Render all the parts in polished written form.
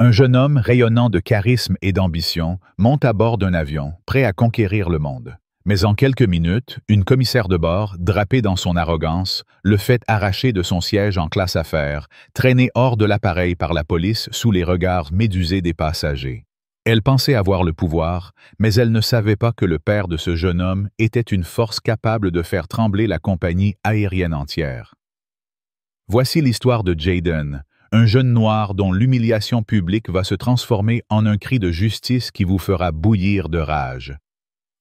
Un jeune homme rayonnant de charisme et d'ambition monte à bord d'un avion, prêt à conquérir le monde. Mais en quelques minutes, une commissaire de bord, drapée dans son arrogance, le fait arracher de son siège en classe affaires, traîné hors de l'appareil par la police sous les regards médusés des passagers. Elle pensait avoir le pouvoir, mais elle ne savait pas que le père de ce jeune homme était une force capable de faire trembler la compagnie aérienne entière. Voici l'histoire de Jayden, un jeune noir dont l'humiliation publique va se transformer en un cri de justice qui vous fera bouillir de rage.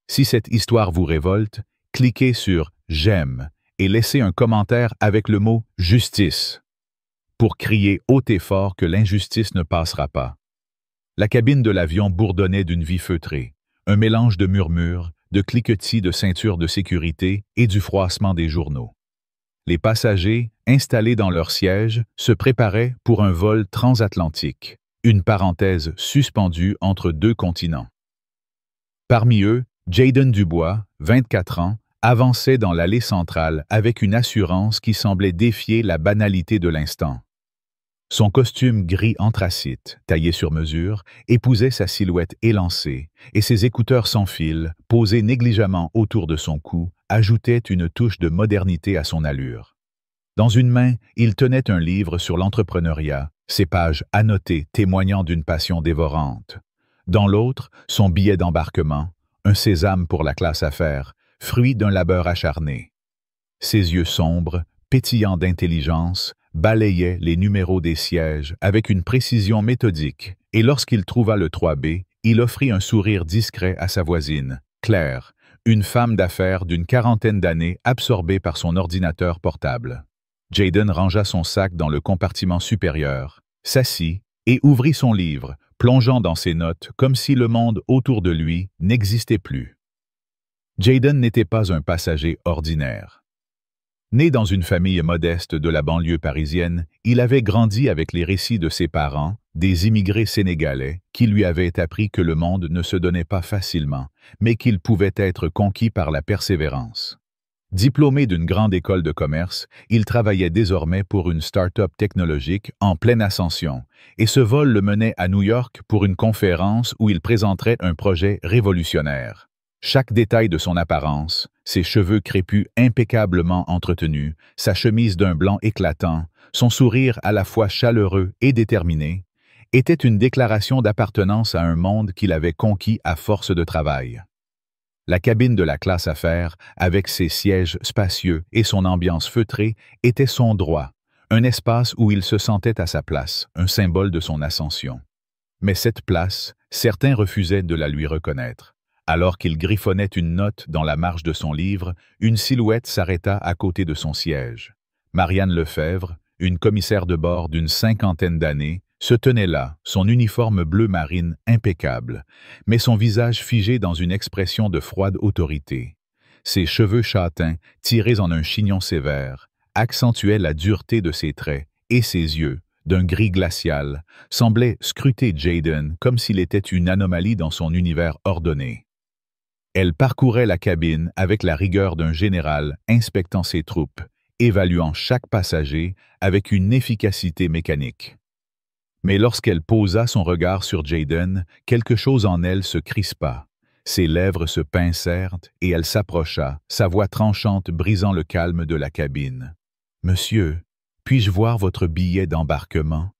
Si cette histoire vous révolte, cliquez sur « J'aime » et laissez un commentaire avec le mot « Justice » pour crier haut et fort que l'injustice ne passera pas. La cabine de l'avion bourdonnait d'une vie feutrée, un mélange de murmures, de cliquetis de ceintures de sécurité et du froissement des journaux. Les passagers, installés dans leurs sièges, se préparaient pour un vol transatlantique, une parenthèse suspendue entre deux continents. Parmi eux, Jayden Dubois, 24 ans, avançait dans l'allée centrale avec une assurance qui semblait défier la banalité de l'instant. Son costume gris anthracite, taillé sur mesure, épousait sa silhouette élancée, et ses écouteurs sans fil, posés négligemment autour de son cou, ajoutaient une touche de modernité à son allure. Dans une main, il tenait un livre sur l'entrepreneuriat, ses pages annotées témoignant d'une passion dévorante. Dans l'autre, son billet d'embarquement, un sésame pour la classe affaires, fruit d'un labeur acharné. Ses yeux sombres, pétillants d'intelligence, balayaient les numéros des sièges avec une précision méthodique, et lorsqu'il trouva le 3B, il offrit un sourire discret à sa voisine, Claire, une femme d'affaires d'une quarantaine d'années absorbée par son ordinateur portable. Jayden rangea son sac dans le compartiment supérieur, s'assit et ouvrit son livre, plongeant dans ses notes comme si le monde autour de lui n'existait plus. Jayden n'était pas un passager ordinaire. Né dans une famille modeste de la banlieue parisienne, il avait grandi avec les récits de ses parents, des immigrés sénégalais, qui lui avaient appris que le monde ne se donnait pas facilement, mais qu'il pouvait être conquis par la persévérance. Diplômé d'une grande école de commerce, il travaillait désormais pour une start-up technologique en pleine ascension, et ce vol le menait à New York pour une conférence où il présenterait un projet révolutionnaire. Chaque détail de son apparence, ses cheveux crépus impeccablement entretenus, sa chemise d'un blanc éclatant, son sourire à la fois chaleureux et déterminé, était une déclaration d'appartenance à un monde qu'il avait conquis à force de travail. La cabine de la classe affaires, avec ses sièges spacieux et son ambiance feutrée, était son droit, un espace où il se sentait à sa place, un symbole de son ascension. Mais cette place, certains refusaient de la lui reconnaître. Alors qu'il griffonnait une note dans la marge de son livre, une silhouette s'arrêta à côté de son siège. Marianne Lefebvre, une commissaire de bord d'une cinquantaine d'années, se tenait là, son uniforme bleu marine impeccable, mais son visage figé dans une expression de froide autorité. Ses cheveux châtains, tirés en un chignon sévère, accentuaient la dureté de ses traits, et ses yeux, d'un gris glacial, semblaient scruter Jayden comme s'il était une anomalie dans son univers ordonné. Elle parcourait la cabine avec la rigueur d'un général inspectant ses troupes, évaluant chaque passager avec une efficacité mécanique. Mais lorsqu'elle posa son regard sur Jayden, quelque chose en elle se crispa. Ses lèvres se pincèrent et elle s'approcha, sa voix tranchante brisant le calme de la cabine. « Monsieur, puis-je voir votre billet d'embarquement ?»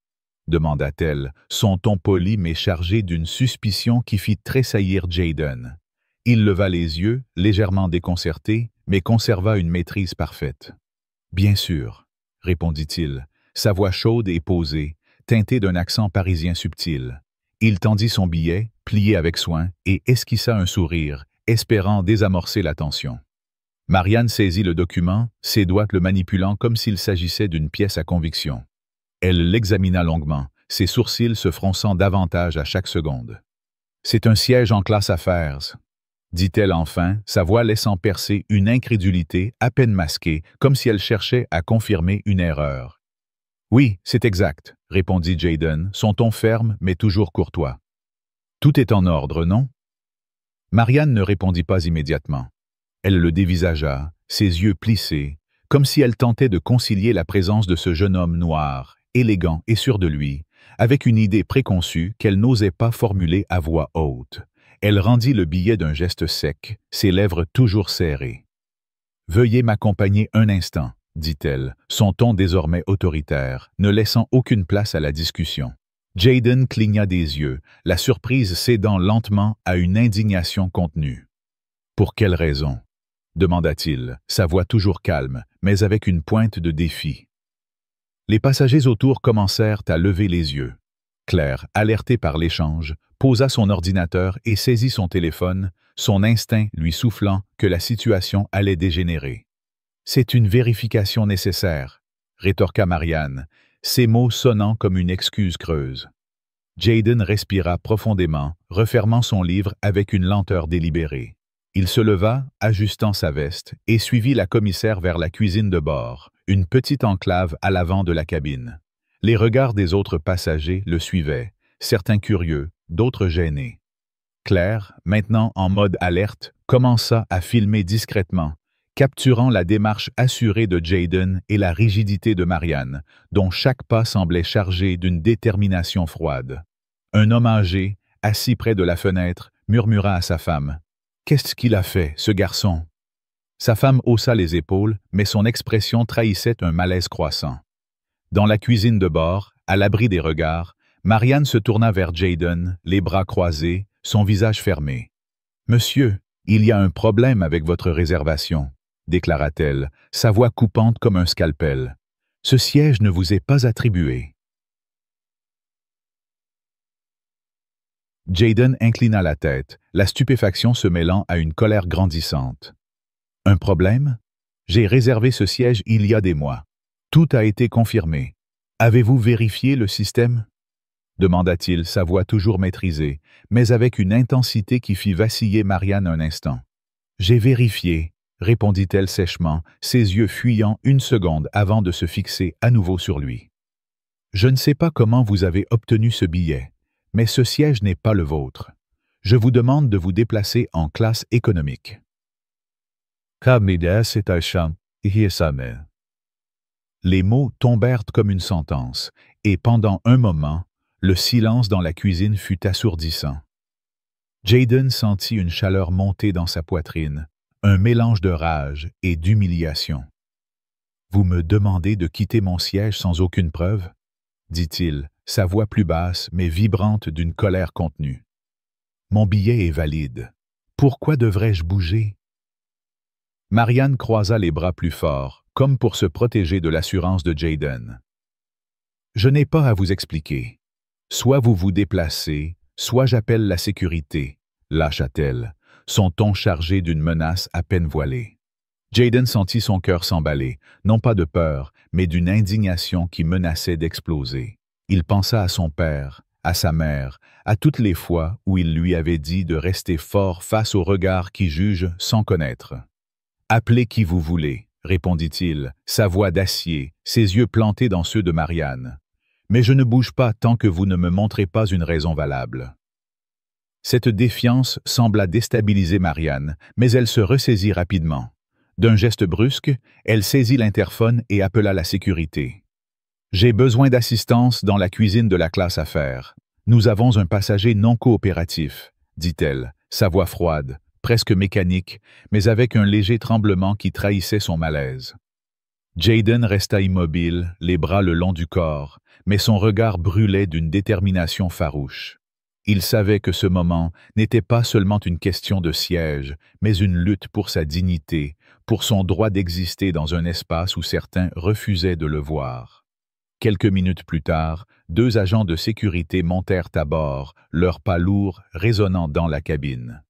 demanda-t-elle, son ton poli mais chargé d'une suspicion qui fit tressaillir Jayden. Il leva les yeux, légèrement déconcerté, mais conserva une maîtrise parfaite. « Bien sûr, » répondit-il, sa voix chaude et posée, teintée d'un accent parisien subtil. Il tendit son billet, plié avec soin, et esquissa un sourire, espérant désamorcer la tension. Marianne saisit le document, ses doigts le manipulant comme s'il s'agissait d'une pièce à conviction. Elle l'examina longuement, ses sourcils se fronçant davantage à chaque seconde. « C'est un siège en classe affaires », dit-elle enfin, sa voix laissant percer une incrédulité à peine masquée, comme si elle cherchait à confirmer une erreur. « Oui, c'est exact », répondit Jayden, son ton ferme mais toujours courtois. « Tout est en ordre, non ?» Marianne ne répondit pas immédiatement. Elle le dévisagea, ses yeux plissés, comme si elle tentait de concilier la présence de ce jeune homme noir, élégant et sûr de lui, avec une idée préconçue qu'elle n'osait pas formuler à voix haute. Elle rendit le billet d'un geste sec, ses lèvres toujours serrées. « Veuillez m'accompagner un instant », dit-elle, son ton désormais autoritaire, ne laissant aucune place à la discussion. Jayden cligna des yeux, la surprise cédant lentement à une indignation contenue. « Pour quelle raison ?» demanda-t-il, sa voix toujours calme, mais avec une pointe de défi. Les passagers autour commencèrent à lever les yeux. Claire, alertée par l'échange, posa son ordinateur et saisit son téléphone, son instinct lui soufflant que la situation allait dégénérer. « C'est une vérification nécessaire », rétorqua Marianne, ses mots sonnant comme une excuse creuse. Jayden respira profondément, refermant son livre avec une lenteur délibérée. Il se leva, ajustant sa veste, et suivit la commissaire vers la cuisine de bord, une petite enclave à l'avant de la cabine. Les regards des autres passagers le suivaient, certains curieux, d'autres gênés. Claire, maintenant en mode alerte, commença à filmer discrètement, capturant la démarche assurée de Jayden et la rigidité de Marianne, dont chaque pas semblait chargé d'une détermination froide. Un homme âgé, assis près de la fenêtre, murmura à sa femme « Qu'est-ce qu'il a fait, ce garçon ?» Sa femme haussa les épaules, mais son expression trahissait un malaise croissant. Dans la cuisine de bord, à l'abri des regards, Marianne se tourna vers Jayden, les bras croisés, son visage fermé. « Monsieur, il y a un problème avec votre réservation », déclara-t-elle, sa voix coupante comme un scalpel. « Ce siège ne vous est pas attribué. » Jayden inclina la tête, la stupéfaction se mêlant à une colère grandissante. « Un problème? J'ai réservé ce siège il y a des mois. Tout a été confirmé. Avez-vous vérifié le système ?» demanda-t-il, sa voix toujours maîtrisée, mais avec une intensité qui fit vaciller Marianne un instant. « J'ai vérifié, » répondit-elle sèchement, ses yeux fuyant une seconde avant de se fixer à nouveau sur lui. « Je ne sais pas comment vous avez obtenu ce billet, mais ce siège n'est pas le vôtre. Je vous demande de vous déplacer en classe économique. » Les mots tombèrent comme une sentence, et pendant un moment, le silence dans la cuisine fut assourdissant. Jayden sentit une chaleur monter dans sa poitrine, un mélange de rage et d'humiliation. « Vous me demandez de quitter mon siège sans aucune preuve ?» dit-il, sa voix plus basse mais vibrante d'une colère contenue. « Mon billet est valide. Pourquoi devrais-je bouger ?» Marianne croisa les bras plus fort, comme pour se protéger de l'assurance de Jayden. « Je n'ai pas à vous expliquer. Soit vous vous déplacez, soit j'appelle la sécurité, » lâcha-t-elle, son ton chargé d'une menace à peine voilée. Jayden sentit son cœur s'emballer, non pas de peur, mais d'une indignation qui menaçait d'exploser. Il pensa à son père, à sa mère, à toutes les fois où il lui avait dit de rester fort face aux regards qui jugent sans connaître. « Appelez qui vous voulez, » répondit-il, sa voix d'acier, ses yeux plantés dans ceux de Marianne. « Mais je ne bouge pas tant que vous ne me montrez pas une raison valable. » Cette défiance sembla déstabiliser Marianne, mais elle se ressaisit rapidement. D'un geste brusque, elle saisit l'interphone et appela la sécurité. « J'ai besoin d'assistance dans la cuisine de la classe affaires. Nous avons un passager non coopératif, » dit-elle, sa voix froide, presque mécanique, mais avec un léger tremblement qui trahissait son malaise. Jayden resta immobile, les bras le long du corps, mais son regard brûlait d'une détermination farouche. Il savait que ce moment n'était pas seulement une question de siège, mais une lutte pour sa dignité, pour son droit d'exister dans un espace où certains refusaient de le voir. Quelques minutes plus tard, 2 agents de sécurité montèrent à bord, leurs pas lourds résonnant dans la cabine.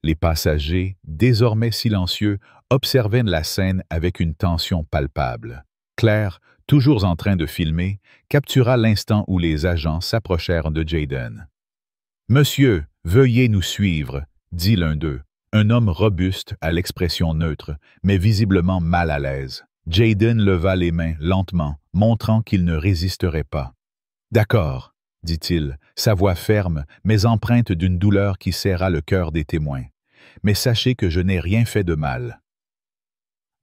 Les passagers, désormais silencieux, observaient la scène avec une tension palpable. Claire, toujours en train de filmer, captura l'instant où les agents s'approchèrent de Jayden. « Monsieur, veuillez nous suivre », dit l'un d'eux, un homme robuste à l'expression neutre, mais visiblement mal à l'aise. Jayden leva les mains lentement, montrant qu'il ne résisterait pas. « D'accord », dit-il, sa voix ferme, mais empreinte d'une douleur qui serra le cœur des témoins. « Mais sachez que je n'ai rien fait de mal. »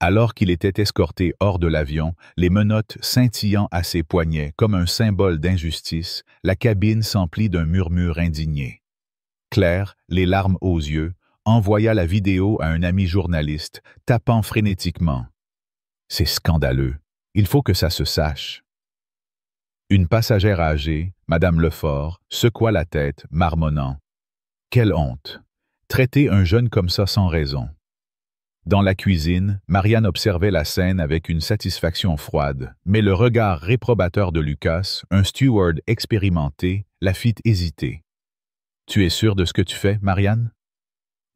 Alors qu'il était escorté hors de l'avion, les menottes scintillant à ses poignets comme un symbole d'injustice, la cabine s'emplit d'un murmure indigné. Claire, les larmes aux yeux, envoya la vidéo à un ami journaliste, tapant frénétiquement. « C'est scandaleux. Il faut que ça se sache. » Une passagère âgée, Madame Lefort, secoua la tête, marmonnant. « Quelle honte! Traiter un jeune comme ça sans raison. » Dans la cuisine, Marianne observait la scène avec une satisfaction froide, mais le regard réprobateur de Lucas, un steward expérimenté, la fit hésiter. « Tu es sûre de ce que tu fais, Marianne ?»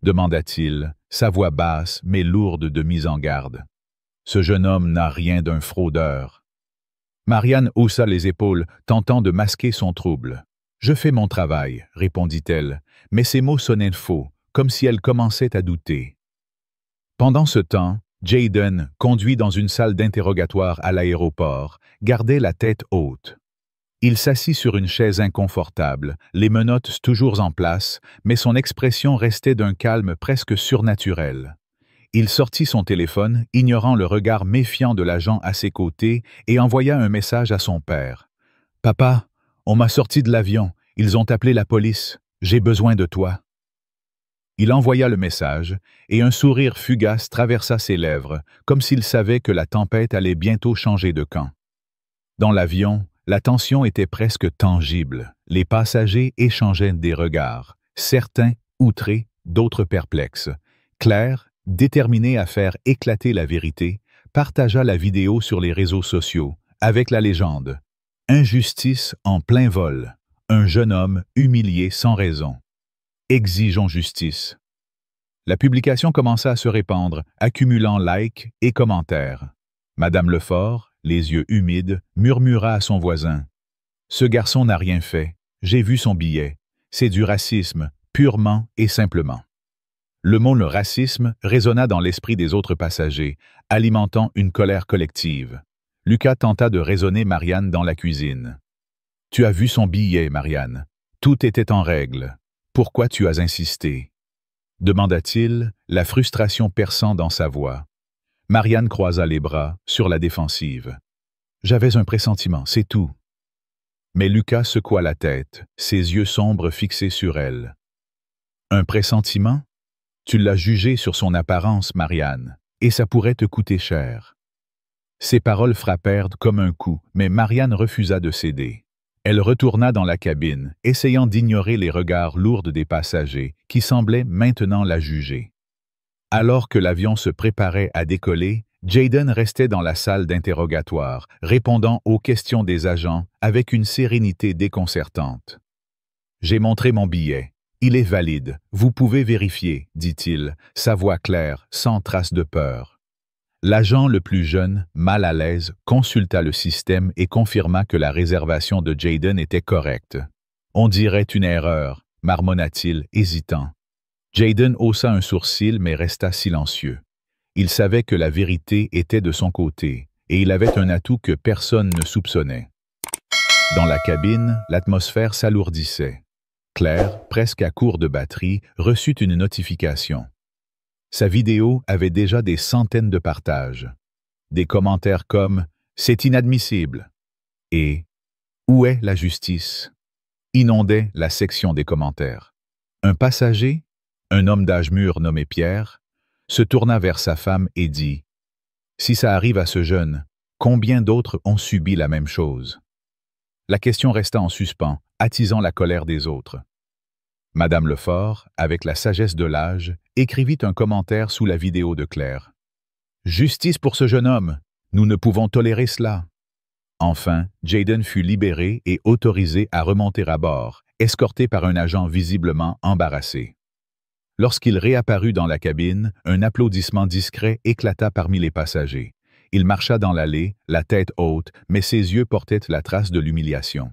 demanda-t-il, sa voix basse mais lourde de mise en garde. « Ce jeune homme n'a rien d'un fraudeur. » Marianne haussa les épaules, tentant de masquer son trouble. « Je fais mon travail, » répondit-elle, mais ses mots sonnaient faux, comme si elle commençait à douter. Pendant ce temps, Jayden, conduit dans une salle d'interrogatoire à l'aéroport, gardait la tête haute. Il s'assit sur une chaise inconfortable, les menottes toujours en place, mais son expression restait d'un calme presque surnaturel. Il sortit son téléphone, ignorant le regard méfiant de l'agent à ses côtés, et envoya un message à son père. « Papa, on m'a sorti de l'avion, ils ont appelé la police, j'ai besoin de toi. » Il envoya le message, et un sourire fugace traversa ses lèvres, comme s'il savait que la tempête allait bientôt changer de camp. Dans l'avion, la tension était presque tangible. Les passagers échangeaient des regards, certains outrés, d'autres perplexes. Claire, déterminée à faire éclater la vérité, partagea la vidéo sur les réseaux sociaux, avec la légende « Injustice en plein vol, un jeune homme humilié sans raison. Exigeons justice. » La publication commença à se répandre, accumulant likes et commentaires. Madame Lefort, les yeux humides, murmura à son voisin. « Ce garçon n'a rien fait. J'ai vu son billet. C'est du racisme, purement et simplement. » Le mot « le racisme » résonna dans l'esprit des autres passagers, alimentant une colère collective. Lucas tenta de raisonner Marianne dans la cuisine. « Tu as vu son billet, Marianne. Tout était en règle. Pourquoi tu as insisté ?» demanda-t-il, la frustration perçant dans sa voix. Marianne croisa les bras, sur la défensive. « J'avais un pressentiment, c'est tout. » Mais Lucas secoua la tête, ses yeux sombres fixés sur elle. « Un pressentiment? Tu l'as jugé sur son apparence, Marianne, et ça pourrait te coûter cher. » Ces paroles frappèrent comme un coup, mais Marianne refusa de céder. Elle retourna dans la cabine, essayant d'ignorer les regards lourds des passagers, qui semblaient maintenant la juger. Alors que l'avion se préparait à décoller, Jayden restait dans la salle d'interrogatoire, répondant aux questions des agents avec une sérénité déconcertante. « J'ai montré mon billet. Il est valide. Vous pouvez vérifier, » dit-il, sa voix claire, sans trace de peur. L'agent le plus jeune, mal à l'aise, consulta le système et confirma que la réservation de Jayden était correcte. « On dirait une erreur, » marmonna-t-il, hésitant. Jayden haussa un sourcil mais resta silencieux. Il savait que la vérité était de son côté, et il avait un atout que personne ne soupçonnait. Dans la cabine, l'atmosphère s'alourdissait. Claire, presque à court de batterie, reçut une notification. Sa vidéo avait déjà des centaines de partages. Des commentaires comme « C'est inadmissible » et « Où est la justice ?» inondaient la section des commentaires. Un passager, un homme d'âge mûr nommé Pierre, se tourna vers sa femme et dit « Si ça arrive à ce jeune, combien d'autres ont subi la même chose ?» La question resta en suspens, attisant la colère des autres. Madame Lefort, avec la sagesse de l'âge, écrivit un commentaire sous la vidéo de Claire. « Justice pour ce jeune homme! Nous ne pouvons tolérer cela! » Enfin, Jayden fut libéré et autorisé à remonter à bord, escorté par un agent visiblement embarrassé. Lorsqu'il réapparut dans la cabine, un applaudissement discret éclata parmi les passagers. Il marcha dans l'allée, la tête haute, mais ses yeux portaient la trace de l'humiliation.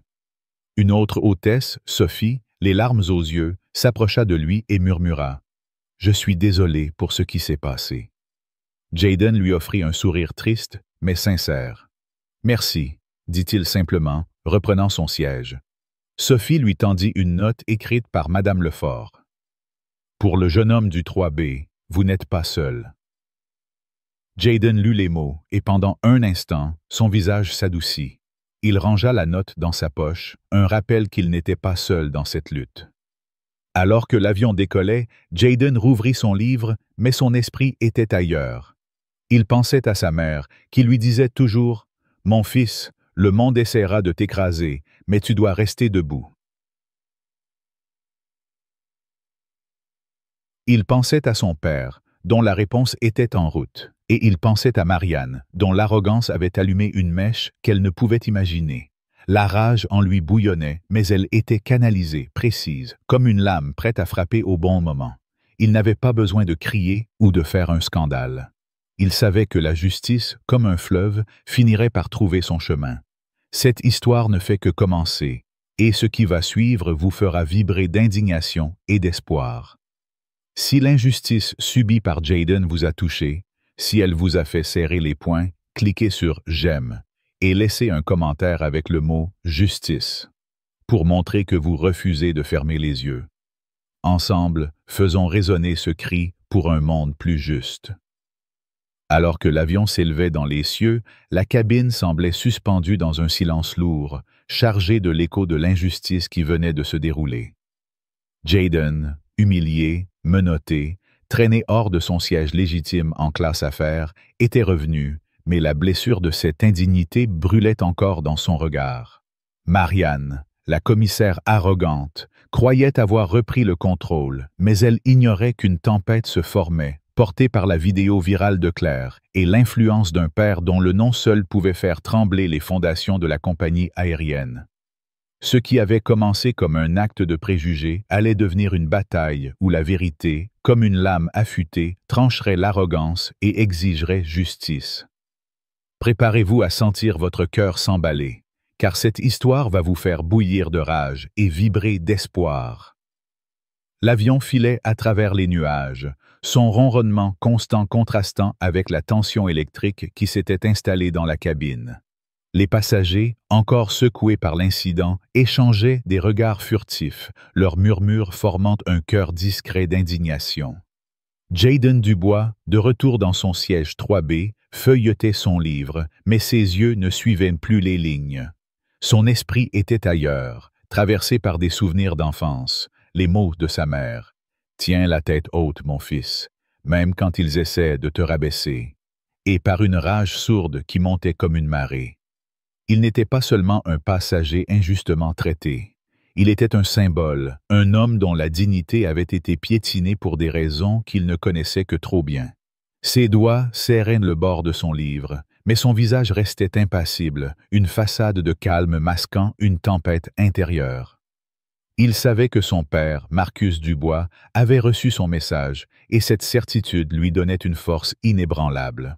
Une autre hôtesse, Sophie, les larmes aux yeux, s'approcha de lui et murmura « Je suis désolé pour ce qui s'est passé. » Jayden lui offrit un sourire triste, mais sincère. « Merci, » dit-il simplement, reprenant son siège. Sophie lui tendit une note écrite par Madame Lefort. « Pour le jeune homme du 3B, vous n'êtes pas seul. » Jayden lut les mots, et pendant un instant, son visage s'adoucit. Il rangea la note dans sa poche, un rappel qu'il n'était pas seul dans cette lutte. Alors que l'avion décollait, Jayden rouvrit son livre, mais son esprit était ailleurs. Il pensait à sa mère, qui lui disait toujours « Mon fils, le monde essaiera de t'écraser, mais tu dois rester debout. » Il pensait à son père, dont la réponse était en route, et il pensait à Marianne, dont l'arrogance avait allumé une mèche qu'elle ne pouvait imaginer. La rage en lui bouillonnait, mais elle était canalisée, précise, comme une lame prête à frapper au bon moment. Il n'avait pas besoin de crier ou de faire un scandale. Il savait que la justice, comme un fleuve, finirait par trouver son chemin. Cette histoire ne fait que commencer, et ce qui va suivre vous fera vibrer d'indignation et d'espoir. Si l'injustice subie par Jayden vous a touché, si elle vous a fait serrer les poings, cliquez sur « J'aime » et laissez un commentaire avec le mot « Justice » pour montrer que vous refusez de fermer les yeux. Ensemble, faisons résonner ce cri pour un monde plus juste. Alors que l'avion s'élevait dans les cieux, la cabine semblait suspendue dans un silence lourd, chargé de l'écho de l'injustice qui venait de se dérouler. Jayden, humilié, menotté, traîné hors de son siège légitime en classe affaires, était revenu, mais la blessure de cette indignité brûlait encore dans son regard. Marianne, la commissaire arrogante, croyait avoir repris le contrôle, mais elle ignorait qu'une tempête se formait, portée par la vidéo virale de Claire et l'influence d'un père dont le nom seul pouvait faire trembler les fondations de la compagnie aérienne. Ce qui avait commencé comme un acte de préjugé allait devenir une bataille où la vérité, comme une lame affûtée, trancherait l'arrogance et exigerait justice. Préparez-vous à sentir votre cœur s'emballer, car cette histoire va vous faire bouillir de rage et vibrer d'espoir. L'avion filait à travers les nuages, son ronronnement constant contrastant avec la tension électrique qui s'était installée dans la cabine. Les passagers, encore secoués par l'incident, échangeaient des regards furtifs, leurs murmures formant un chœur discret d'indignation. Jayden Dubois, de retour dans son siège 3B, feuilletait son livre, mais ses yeux ne suivaient plus les lignes. Son esprit était ailleurs, traversé par des souvenirs d'enfance, les mots de sa mère. « Tiens la tête haute, mon fils, même quand ils essaient de te rabaisser. » Et par une rage sourde qui montait comme une marée. Il n'était pas seulement un passager injustement traité. Il était un symbole, un homme dont la dignité avait été piétinée pour des raisons qu'il ne connaissait que trop bien. Ses doigts serraient le bord de son livre, mais son visage restait impassible, une façade de calme masquant une tempête intérieure. Il savait que son père, Marcus Dubois, avait reçu son message, et cette certitude lui donnait une force inébranlable.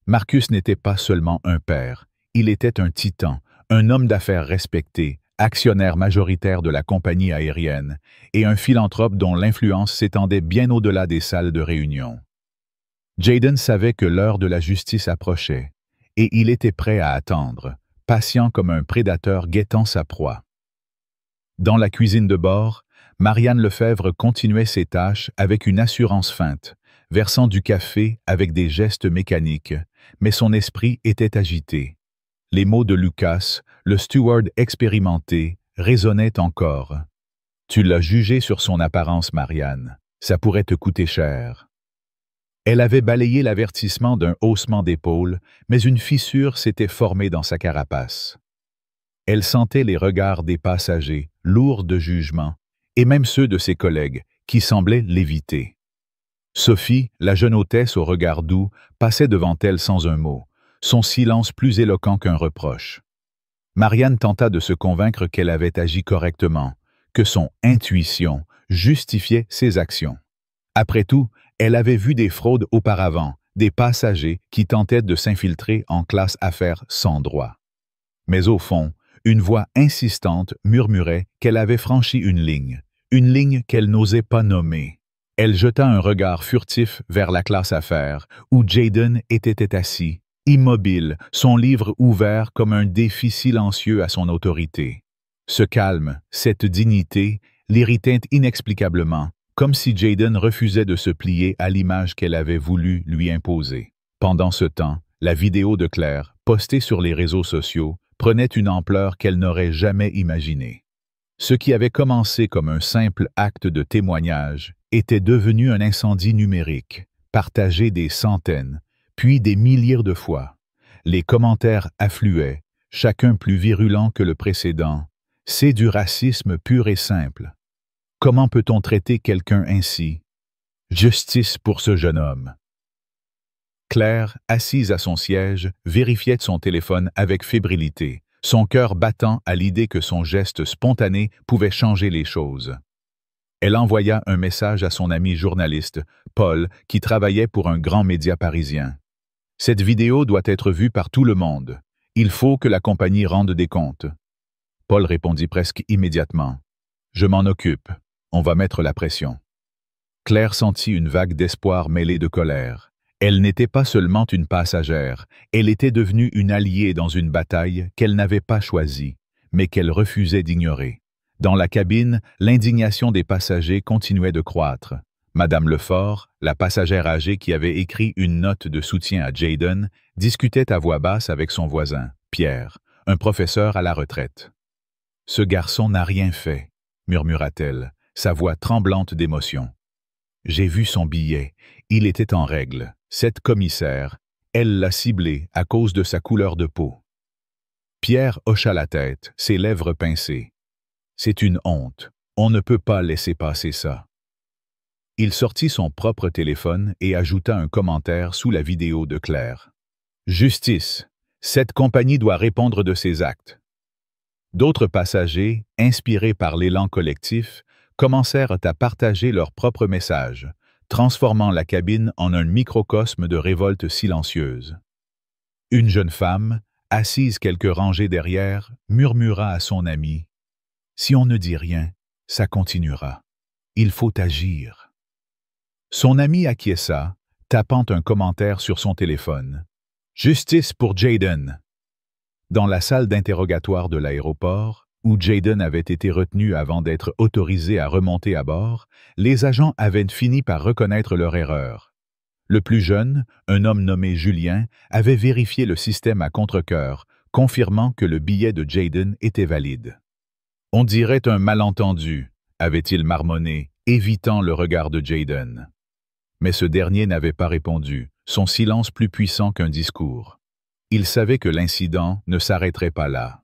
Marcus n'était pas seulement un père, il était un titan, un homme d'affaires respecté, actionnaire majoritaire de la compagnie aérienne, et un philanthrope dont l'influence s'étendait bien au-delà des salles de réunion. Jayden savait que l'heure de la justice approchait, et il était prêt à attendre, patient comme un prédateur guettant sa proie. Dans la cuisine de bord, Marianne Lefebvre continuait ses tâches avec une assurance feinte, versant du café avec des gestes mécaniques, mais son esprit était agité. Les mots de Lucas, le steward expérimenté, résonnaient encore. « Tu l'as jugé sur son apparence, Marianne. Ça pourrait te coûter cher. » Elle avait balayé l'avertissement d'un haussement d'épaule, mais une fissure s'était formée dans sa carapace. Elle sentait les regards des passagers, lourds de jugement, et même ceux de ses collègues, qui semblaient l'éviter. Sophie, la jeune hôtesse au regard doux, passait devant elle sans un mot, son silence plus éloquent qu'un reproche. Marianne tenta de se convaincre qu'elle avait agi correctement, que son intuition justifiait ses actions. Après tout, elle avait vu des fraudes auparavant, des passagers qui tentaient de s'infiltrer en classe affaires sans droit. Mais au fond, une voix insistante murmurait qu'elle avait franchi une ligne qu'elle n'osait pas nommer. Elle jeta un regard furtif vers la classe affaires, où Jayden était assis, immobile, son livre ouvert comme un défi silencieux à son autorité. Ce calme, cette dignité, l'irritait inexplicablement, comme si Jayden refusait de se plier à l'image qu'elle avait voulu lui imposer. Pendant ce temps, la vidéo de Claire, postée sur les réseaux sociaux, prenait une ampleur qu'elle n'aurait jamais imaginée. Ce qui avait commencé comme un simple acte de témoignage était devenu un incendie numérique, partagé des centaines, puis des milliers de fois. Les commentaires affluaient, chacun plus virulent que le précédent. C'est du racisme pur et simple. Comment peut-on traiter quelqu'un ainsi? Justice pour ce jeune homme. Claire, assise à son siège, vérifiait son téléphone avec fébrilité, son cœur battant à l'idée que son geste spontané pouvait changer les choses. Elle envoya un message à son ami journaliste, Paul, qui travaillait pour un grand média parisien. « Cette vidéo doit être vue par tout le monde. Il faut que la compagnie rende des comptes. » Paul répondit presque immédiatement. « Je m'en occupe. On va mettre la pression. » Claire sentit une vague d'espoir mêlée de colère. Elle n'était pas seulement une passagère, elle était devenue une alliée dans une bataille qu'elle n'avait pas choisie, mais qu'elle refusait d'ignorer. Dans la cabine, l'indignation des passagers continuait de croître. Madame Lefort, la passagère âgée qui avait écrit une note de soutien à Jayden, discutait à voix basse avec son voisin, Pierre, un professeur à la retraite. « Ce garçon n'a rien fait, » murmura-t-elle, sa voix tremblante d'émotion. « J'ai vu son billet, il était en règle. Cette commissaire, elle l'a ciblé à cause de sa couleur de peau. » Pierre hocha la tête, ses lèvres pincées. « C'est une honte. On ne peut pas laisser passer ça. » Il sortit son propre téléphone et ajouta un commentaire sous la vidéo de Claire. « Justice. Cette compagnie doit répondre de ses actes. » D'autres passagers, inspirés par l'élan collectif, commencèrent à partager leurs propres messages, transformant la cabine en un microcosme de révolte silencieuse. Une jeune femme, assise quelques rangées derrière, murmura à son ami « Si on ne dit rien, ça continuera. Il faut agir. » Son ami acquiesça, tapant un commentaire sur son téléphone. « Justice pour Jayden. » Dans la salle d'interrogatoire de l'aéroport, où Jayden avait été retenu avant d'être autorisé à remonter à bord, les agents avaient fini par reconnaître leur erreur. Le plus jeune, un homme nommé Julien, avait vérifié le système à contre-cœur, confirmant que le billet de Jayden était valide. « On dirait un malentendu », avait-il marmonné, évitant le regard de Jayden. Mais ce dernier n'avait pas répondu, son silence plus puissant qu'un discours. Il savait que l'incident ne s'arrêterait pas là.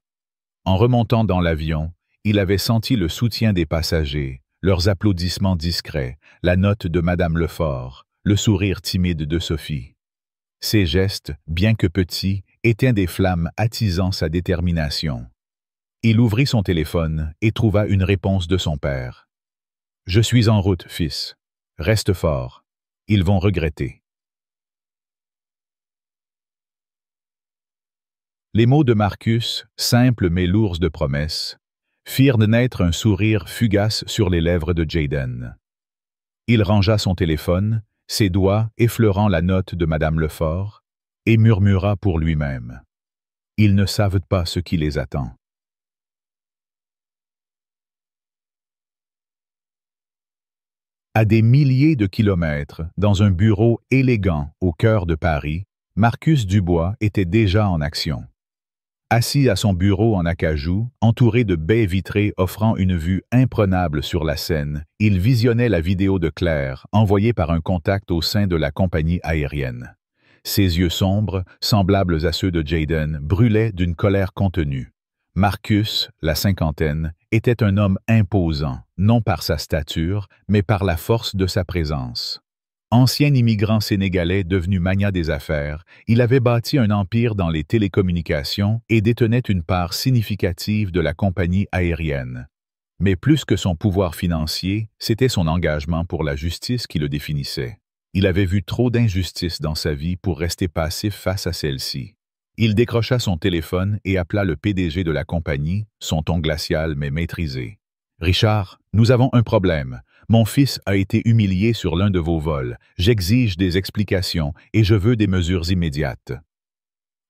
En remontant dans l'avion, il avait senti le soutien des passagers, leurs applaudissements discrets, la note de Madame Lefort, le sourire timide de Sophie. Ces gestes, bien que petits, étaient des flammes attisant sa détermination. Il ouvrit son téléphone et trouva une réponse de son père. « Je suis en route, fils. Reste fort. Ils vont regretter. » Les mots de Marcus, simples mais lourds de promesses, firent naître un sourire fugace sur les lèvres de Jayden. Il rangea son téléphone, ses doigts effleurant la note de Madame Lefort, et murmura pour lui-même. « Ils ne savent pas ce qui les attend. » À des milliers de kilomètres, dans un bureau élégant au cœur de Paris, Marcus Dubois était déjà en action. Assis à son bureau en acajou, entouré de baies vitrées offrant une vue imprenable sur la Seine, il visionnait la vidéo de Claire, envoyée par un contact au sein de la compagnie aérienne. Ses yeux sombres, semblables à ceux de Jayden, brûlaient d'une colère contenue. Marcus, la cinquantaine, était un homme imposant, non par sa stature, mais par la force de sa présence. Ancien immigrant sénégalais devenu magnat des affaires, il avait bâti un empire dans les télécommunications et détenait une part significative de la compagnie aérienne. Mais plus que son pouvoir financier, c'était son engagement pour la justice qui le définissait. Il avait vu trop d'injustices dans sa vie pour rester passif face à celle-ci. Il décrocha son téléphone et appela le PDG de la compagnie, son ton glacial mais maîtrisé. « Richard, nous avons un problème. Mon fils a été humilié sur l'un de vos vols. J'exige des explications et je veux des mesures immédiates. »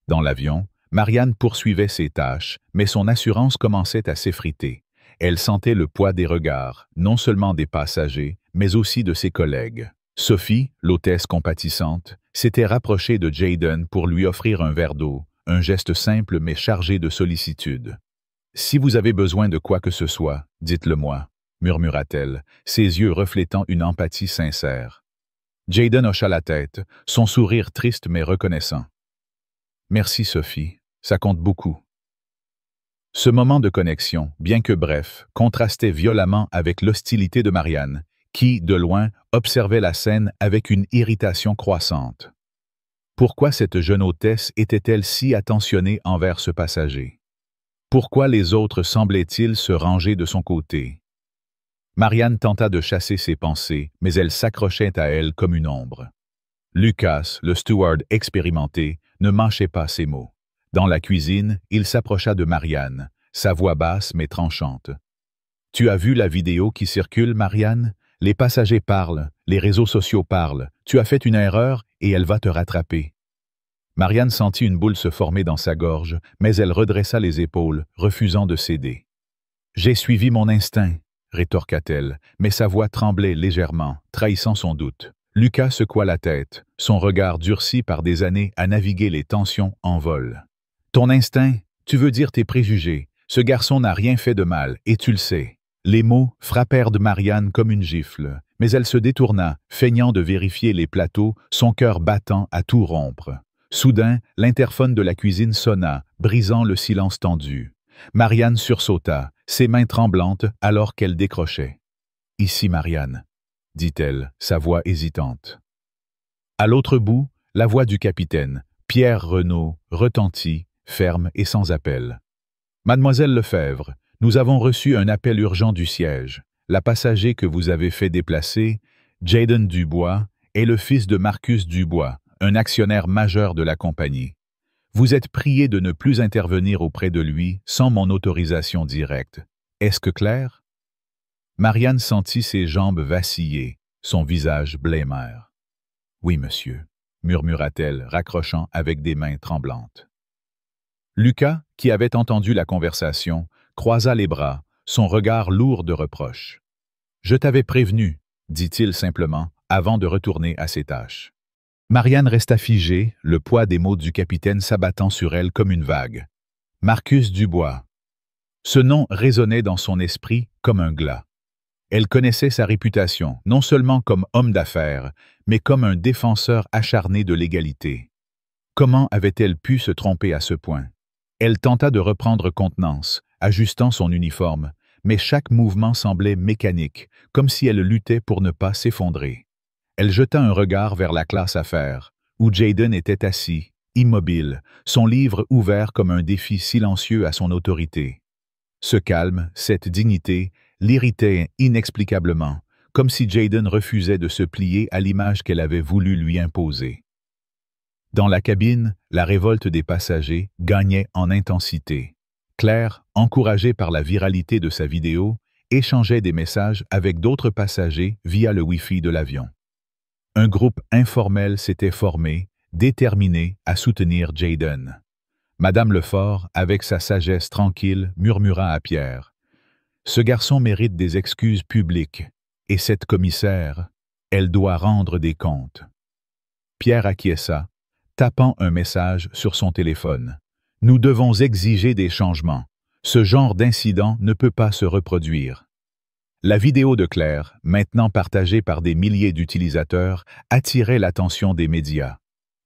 Dans l'avion, Marianne poursuivait ses tâches, mais son assurance commençait à s'effriter. Elle sentait le poids des regards, non seulement des passagers, mais aussi de ses collègues. Sophie, l'hôtesse compatissante, s'était rapprochée de Jayden pour lui offrir un verre d'eau, un geste simple mais chargé de sollicitude. « Si vous avez besoin de quoi que ce soit, dites-le-moi » murmura-t-elle, ses yeux reflétant une empathie sincère. Jayden hocha la tête, son sourire triste mais reconnaissant. « Merci Sophie, ça compte beaucoup. » Ce moment de connexion, bien que bref, contrastait violemment avec l'hostilité de Marianne, qui, de loin, observait la scène avec une irritation croissante. Pourquoi cette jeune hôtesse était-elle si attentionnée envers ce passager? Pourquoi les autres semblaient-ils se ranger de son côté? Marianne tenta de chasser ses pensées, mais elles s'accrochaient à elle comme une ombre. Lucas, le steward expérimenté, ne mâchait pas ses mots. Dans la cuisine, il s'approcha de Marianne, sa voix basse mais tranchante. « Tu as vu la vidéo qui circule, Marianne? Les passagers parlent, les réseaux sociaux parlent. Tu as fait une erreur et elle va te rattraper. » Marianne sentit une boule se former dans sa gorge, mais elle redressa les épaules, refusant de céder. « J'ai suivi mon instinct, » rétorqua-t-elle, mais sa voix tremblait légèrement, trahissant son doute. Lucas secoua la tête, son regard durci par des années à naviguer les tensions en vol. « Ton instinct, tu veux dire tes préjugés. Ce garçon n'a rien fait de mal, et tu le sais. » Les mots frappèrent de Marianne comme une gifle, mais elle se détourna, feignant de vérifier les plateaux, son cœur battant à tout rompre. Soudain, l'interphone de la cuisine sonna, brisant le silence tendu. Marianne sursauta, ses mains tremblantes alors qu'elle décrochait. « Ici, Marianne, » dit-elle, sa voix hésitante. À l'autre bout, la voix du capitaine, Pierre Renaud, retentit, ferme et sans appel. « Mademoiselle Lefebvre, nous avons reçu un appel urgent du siège. La passager que vous avez fait déplacer, Jayden Dubois, est le fils de Marcus Dubois, un actionnaire majeur de la compagnie. Vous êtes prié de ne plus intervenir auprès de lui sans mon autorisation directe. Est-ce que clair? » Marianne sentit ses jambes vaciller, son visage blêmeur. « Oui, monsieur, » murmura-t-elle, raccrochant avec des mains tremblantes. Lucas, qui avait entendu la conversation, croisa les bras, son regard lourd de reproches. « Je t'avais prévenu, » dit-il simplement, avant de retourner à ses tâches. Marianne resta figée, le poids des mots du capitaine s'abattant sur elle comme une vague. Marcus Dubois. Ce nom résonnait dans son esprit comme un glas. Elle connaissait sa réputation, non seulement comme homme d'affaires, mais comme un défenseur acharné de l'égalité. Comment avait-elle pu se tromper à ce point? Elle tenta de reprendre contenance, ajustant son uniforme, mais chaque mouvement semblait mécanique, comme si elle luttait pour ne pas s'effondrer. Elle jeta un regard vers la classe affaires, où Jayden était assis, immobile, son livre ouvert comme un défi silencieux à son autorité. Ce calme, cette dignité, l'irritait inexplicablement, comme si Jayden refusait de se plier à l'image qu'elle avait voulu lui imposer. Dans la cabine, la révolte des passagers gagnait en intensité. Claire, encouragée par la viralité de sa vidéo, échangeait des messages avec d'autres passagers via le Wi-Fi de l'avion. Un groupe informel s'était formé, déterminé à soutenir Jayden. Madame Lefort, avec sa sagesse tranquille, murmura à Pierre. « Ce garçon mérite des excuses publiques, et cette commissaire, elle doit rendre des comptes. » Pierre acquiesça, tapant un message sur son téléphone. « Nous devons exiger des changements. Ce genre d'incident ne peut pas se reproduire. » La vidéo de Claire, maintenant partagée par des milliers d'utilisateurs, attirait l'attention des médias.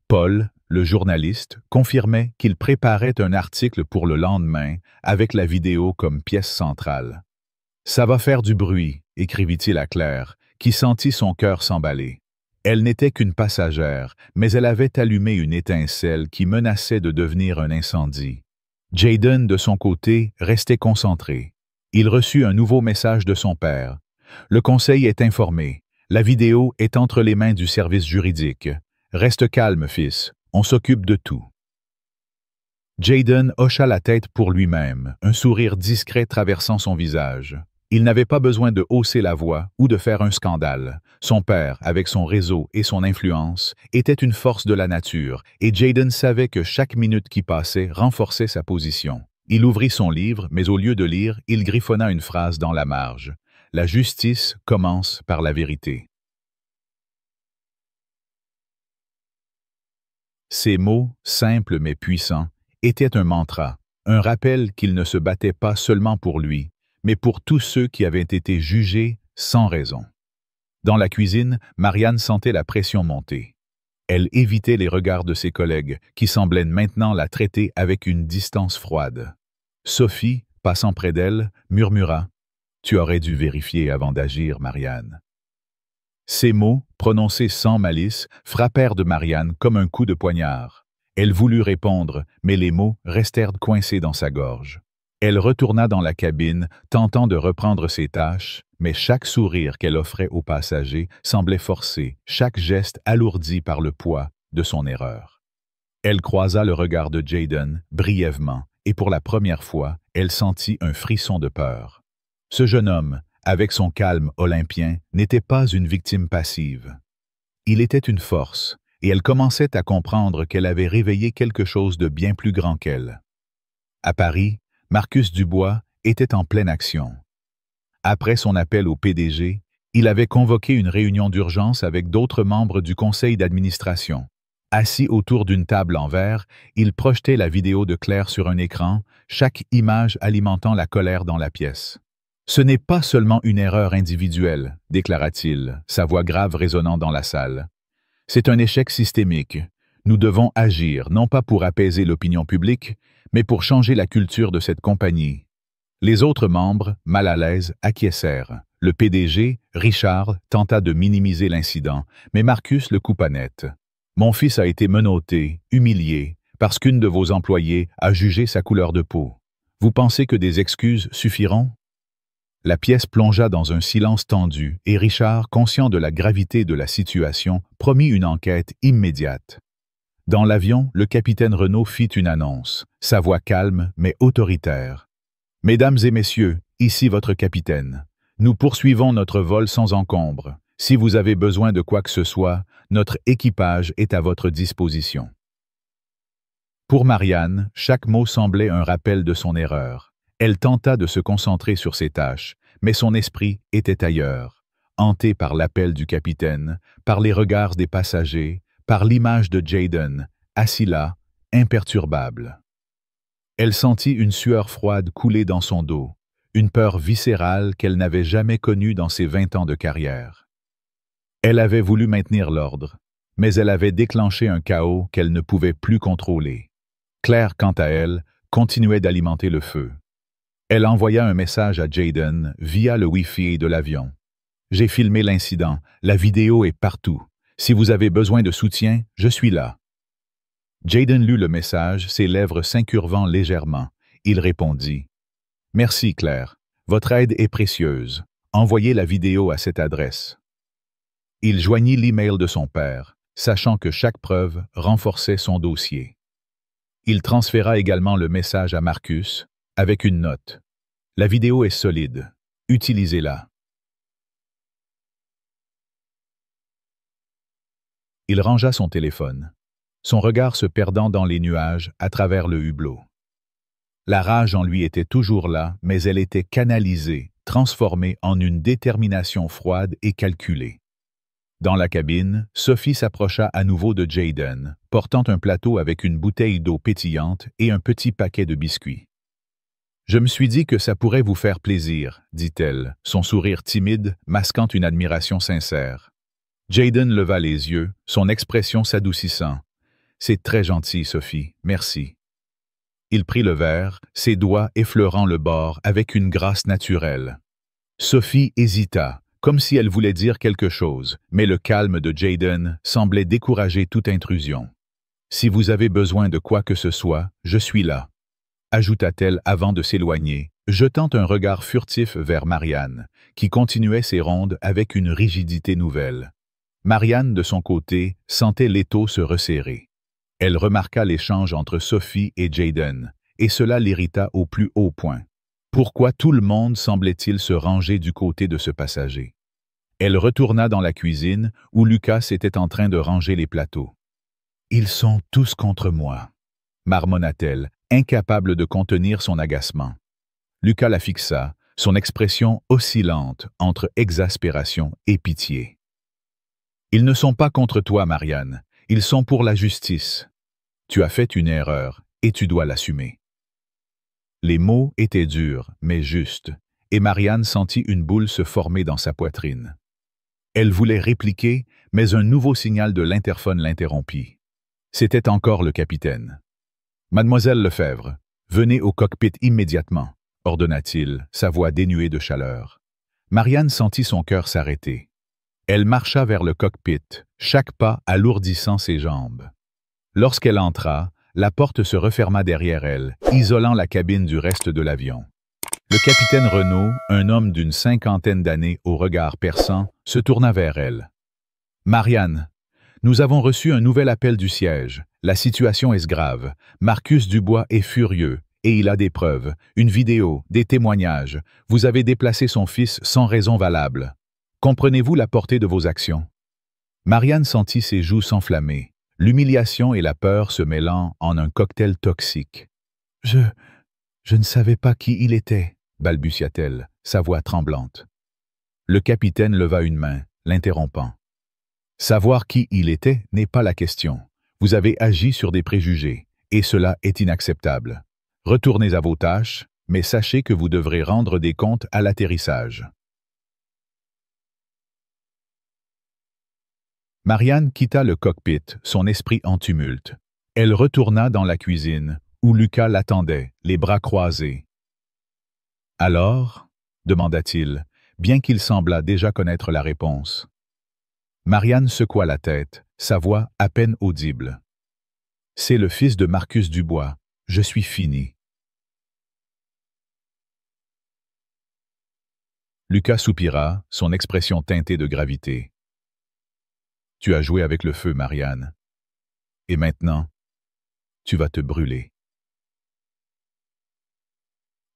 Paul, le journaliste, confirmait qu'il préparait un article pour le lendemain avec la vidéo comme pièce centrale. « Ça va faire du bruit », écrivit-il à Claire, qui sentit son cœur s'emballer. Elle n'était qu'une passagère, mais elle avait allumé une étincelle qui menaçait de devenir un incendie. Jayden, de son côté, restait concentré. Il reçut un nouveau message de son père. « Le conseil est informé. La vidéo est entre les mains du service juridique. Reste calme, fils. On s'occupe de tout. » Jayden hocha la tête pour lui-même, un sourire discret traversant son visage. Il n'avait pas besoin de hausser la voix ou de faire un scandale. Son père, avec son réseau et son influence, était une force de la nature, et Jayden savait que chaque minute qui passait renforçait sa position. Il ouvrit son livre, mais au lieu de lire, il griffonna une phrase dans la marge. « La justice commence par la vérité. » Ces mots, simples mais puissants, étaient un mantra, un rappel qu'il ne se battait pas seulement pour lui, mais pour tous ceux qui avaient été jugés sans raison. Dans la cuisine, Marianne sentait la pression monter. Elle évitait les regards de ses collègues, qui semblaient maintenant la traiter avec une distance froide. Sophie, passant près d'elle, murmura « Tu aurais dû vérifier avant d'agir, Marianne. » Ces mots, prononcés sans malice, frappèrent de Marianne comme un coup de poignard. Elle voulut répondre, mais les mots restèrent coincés dans sa gorge. Elle retourna dans la cabine, tentant de reprendre ses tâches, mais chaque sourire qu'elle offrait aux passagers semblait forcé, chaque geste alourdi par le poids de son erreur. Elle croisa le regard de Jayden, brièvement, et pour la première fois, elle sentit un frisson de peur. Ce jeune homme, avec son calme olympien, n'était pas une victime passive. Il était une force, et elle commençait à comprendre qu'elle avait réveillé quelque chose de bien plus grand qu'elle. À Paris, Marcus Dubois était en pleine action. Après son appel au PDG, il avait convoqué une réunion d'urgence avec d'autres membres du conseil d'administration. Assis autour d'une table en verre, il projetait la vidéo de Claire sur un écran, chaque image alimentant la colère dans la pièce. « Ce n'est pas seulement une erreur individuelle », déclara-t-il, sa voix grave résonnant dans la salle. « C'est un échec systémique. Nous devons agir, non pas pour apaiser l'opinion publique, mais pour changer la culture de cette compagnie. » Les autres membres, mal à l'aise, acquiescèrent. Le PDG, Richard, tenta de minimiser l'incident, mais Marcus le coupa net. « Mon fils a été menotté, humilié, parce qu'une de vos employées a jugé sa couleur de peau. Vous pensez que des excuses suffiront? » La pièce plongea dans un silence tendu et Richard, conscient de la gravité de la situation, promit une enquête immédiate. Dans l'avion, le capitaine Renaud fit une annonce, sa voix calme mais autoritaire. « Mesdames et messieurs, ici votre capitaine. Nous poursuivons notre vol sans encombre. Si vous avez besoin de quoi que ce soit, notre équipage est à votre disposition. » Pour Marianne, chaque mot semblait un rappel de son erreur. Elle tenta de se concentrer sur ses tâches, mais son esprit était ailleurs, hanté par l'appel du capitaine, par les regards des passagers, par l'image de Jayden, assis là, imperturbable. Elle sentit une sueur froide couler dans son dos, une peur viscérale qu'elle n'avait jamais connue dans ses 20 ans de carrière. Elle avait voulu maintenir l'ordre, mais elle avait déclenché un chaos qu'elle ne pouvait plus contrôler. Claire, quant à elle, continuait d'alimenter le feu. Elle envoya un message à Jayden via le Wi-Fi de l'avion. « J'ai filmé l'incident, la vidéo est partout. Si vous avez besoin de soutien, je suis là. » Jayden lut le message, ses lèvres s'incurvant légèrement. Il répondit « Merci Claire, votre aide est précieuse. Envoyez la vidéo à cette adresse. » Il joignit l'email de son père, sachant que chaque preuve renforçait son dossier. Il transféra également le message à Marcus, avec une note. « La vidéo est solide. Utilisez-la. » Il rangea son téléphone, son regard se perdant dans les nuages à travers le hublot. La rage en lui était toujours là, mais elle était canalisée, transformée en une détermination froide et calculée. Dans la cabine, Sophie s'approcha à nouveau de Jayden, portant un plateau avec une bouteille d'eau pétillante et un petit paquet de biscuits. « Je me suis dit que ça pourrait vous faire plaisir, » dit-elle, son sourire timide masquant une admiration sincère. Jayden leva les yeux, son expression s'adoucissant. « C'est très gentil, Sophie, merci. » Il prit le verre, ses doigts effleurant le bord avec une grâce naturelle. Sophie hésita, comme si elle voulait dire quelque chose, mais le calme de Jayden semblait décourager toute intrusion. « Si vous avez besoin de quoi que ce soit, je suis là. » ajouta-t-elle avant de s'éloigner, jetant un regard furtif vers Marianne, qui continuait ses rondes avec une rigidité nouvelle. Marianne, de son côté, sentait l'étau se resserrer. Elle remarqua l'échange entre Sophie et Jayden, et cela l'irrita au plus haut point. Pourquoi tout le monde semblait-il se ranger du côté de ce passager? Elle retourna dans la cuisine, où Lucas était en train de ranger les plateaux. « Ils sont tous contre moi », marmonna-t-elle, incapable de contenir son agacement. Lucas la fixa, son expression oscillante entre exaspération et pitié. « Ils ne sont pas contre toi, Marianne. Ils sont pour la justice. Tu as fait une erreur, et tu dois l'assumer. » Les mots étaient durs, mais justes, et Marianne sentit une boule se former dans sa poitrine. Elle voulait répliquer, mais un nouveau signal de l'interphone l'interrompit. C'était encore le capitaine. « Mademoiselle Lefebvre, venez au cockpit immédiatement, » ordonna-t-il, sa voix dénuée de chaleur. Marianne sentit son cœur s'arrêter. Elle marcha vers le cockpit, chaque pas alourdissant ses jambes. Lorsqu'elle entra, la porte se referma derrière elle, isolant la cabine du reste de l'avion. Le capitaine Renaud, un homme d'une 50aine d'années au regard perçant, se tourna vers elle. « Marianne, nous avons reçu un nouvel appel du siège. La situation est grave. Marcus Dubois est furieux, et il a des preuves, une vidéo, des témoignages. Vous avez déplacé son fils sans raison valable. Comprenez-vous la portée de vos actions? » Marianne sentit ses joues s'enflammer, l'humiliation et la peur se mêlant en un cocktail toxique. « Je ne savais pas qui il était, » balbutia-t-elle, sa voix tremblante. Le capitaine leva une main, l'interrompant. « Savoir qui il était n'est pas la question. Vous avez agi sur des préjugés, et cela est inacceptable. Retournez à vos tâches, mais sachez que vous devrez rendre des comptes à l'atterrissage. » Marianne quitta le cockpit, son esprit en tumulte. Elle retourna dans la cuisine, où Lucas l'attendait, les bras croisés. « Alors ?» demanda-t-il, bien qu'il semblât déjà connaître la réponse. Marianne secoua la tête, sa voix à peine audible. « C'est le fils de Marcus Dubois. Je suis fini. » Lucas soupira, son expression teintée de gravité. « Tu as joué avec le feu, Marianne. Et maintenant, tu vas te brûler. »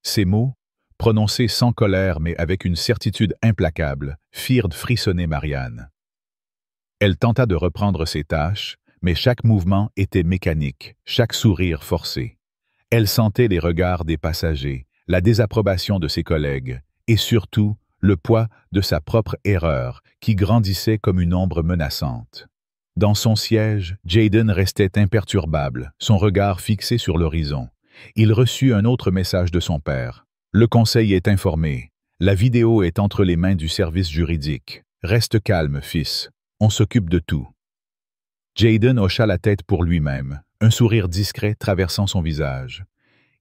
Ces mots, prononcés sans colère mais avec une certitude implacable, firent frissonner Marianne. Elle tenta de reprendre ses tâches, mais chaque mouvement était mécanique, chaque sourire forcé. Elle sentait les regards des passagers, la désapprobation de ses collègues, et surtout, le poids de sa propre erreur, qui grandissait comme une ombre menaçante. Dans son siège, Jayden restait imperturbable, son regard fixé sur l'horizon. Il reçut un autre message de son père. « Le conseil est informé. La vidéo est entre les mains du service juridique. Reste calme, fils. On s'occupe de tout. » Jayden hocha la tête pour lui-même, un sourire discret traversant son visage.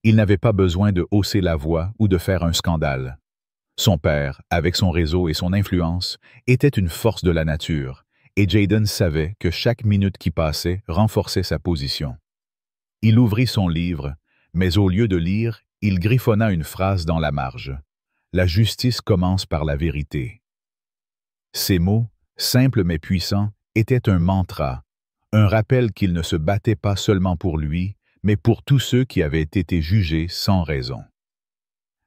Il n'avait pas besoin de hausser la voix ou de faire un scandale. Son père, avec son réseau et son influence, était une force de la nature, et Jayden savait que chaque minute qui passait renforçait sa position. Il ouvrit son livre, mais au lieu de lire, il griffonna une phrase dans la marge. « La justice commence par la vérité. » Ces mots, simples mais puissants, étaient un mantra, un rappel qu'il ne se battait pas seulement pour lui, mais pour tous ceux qui avaient été jugés sans raison.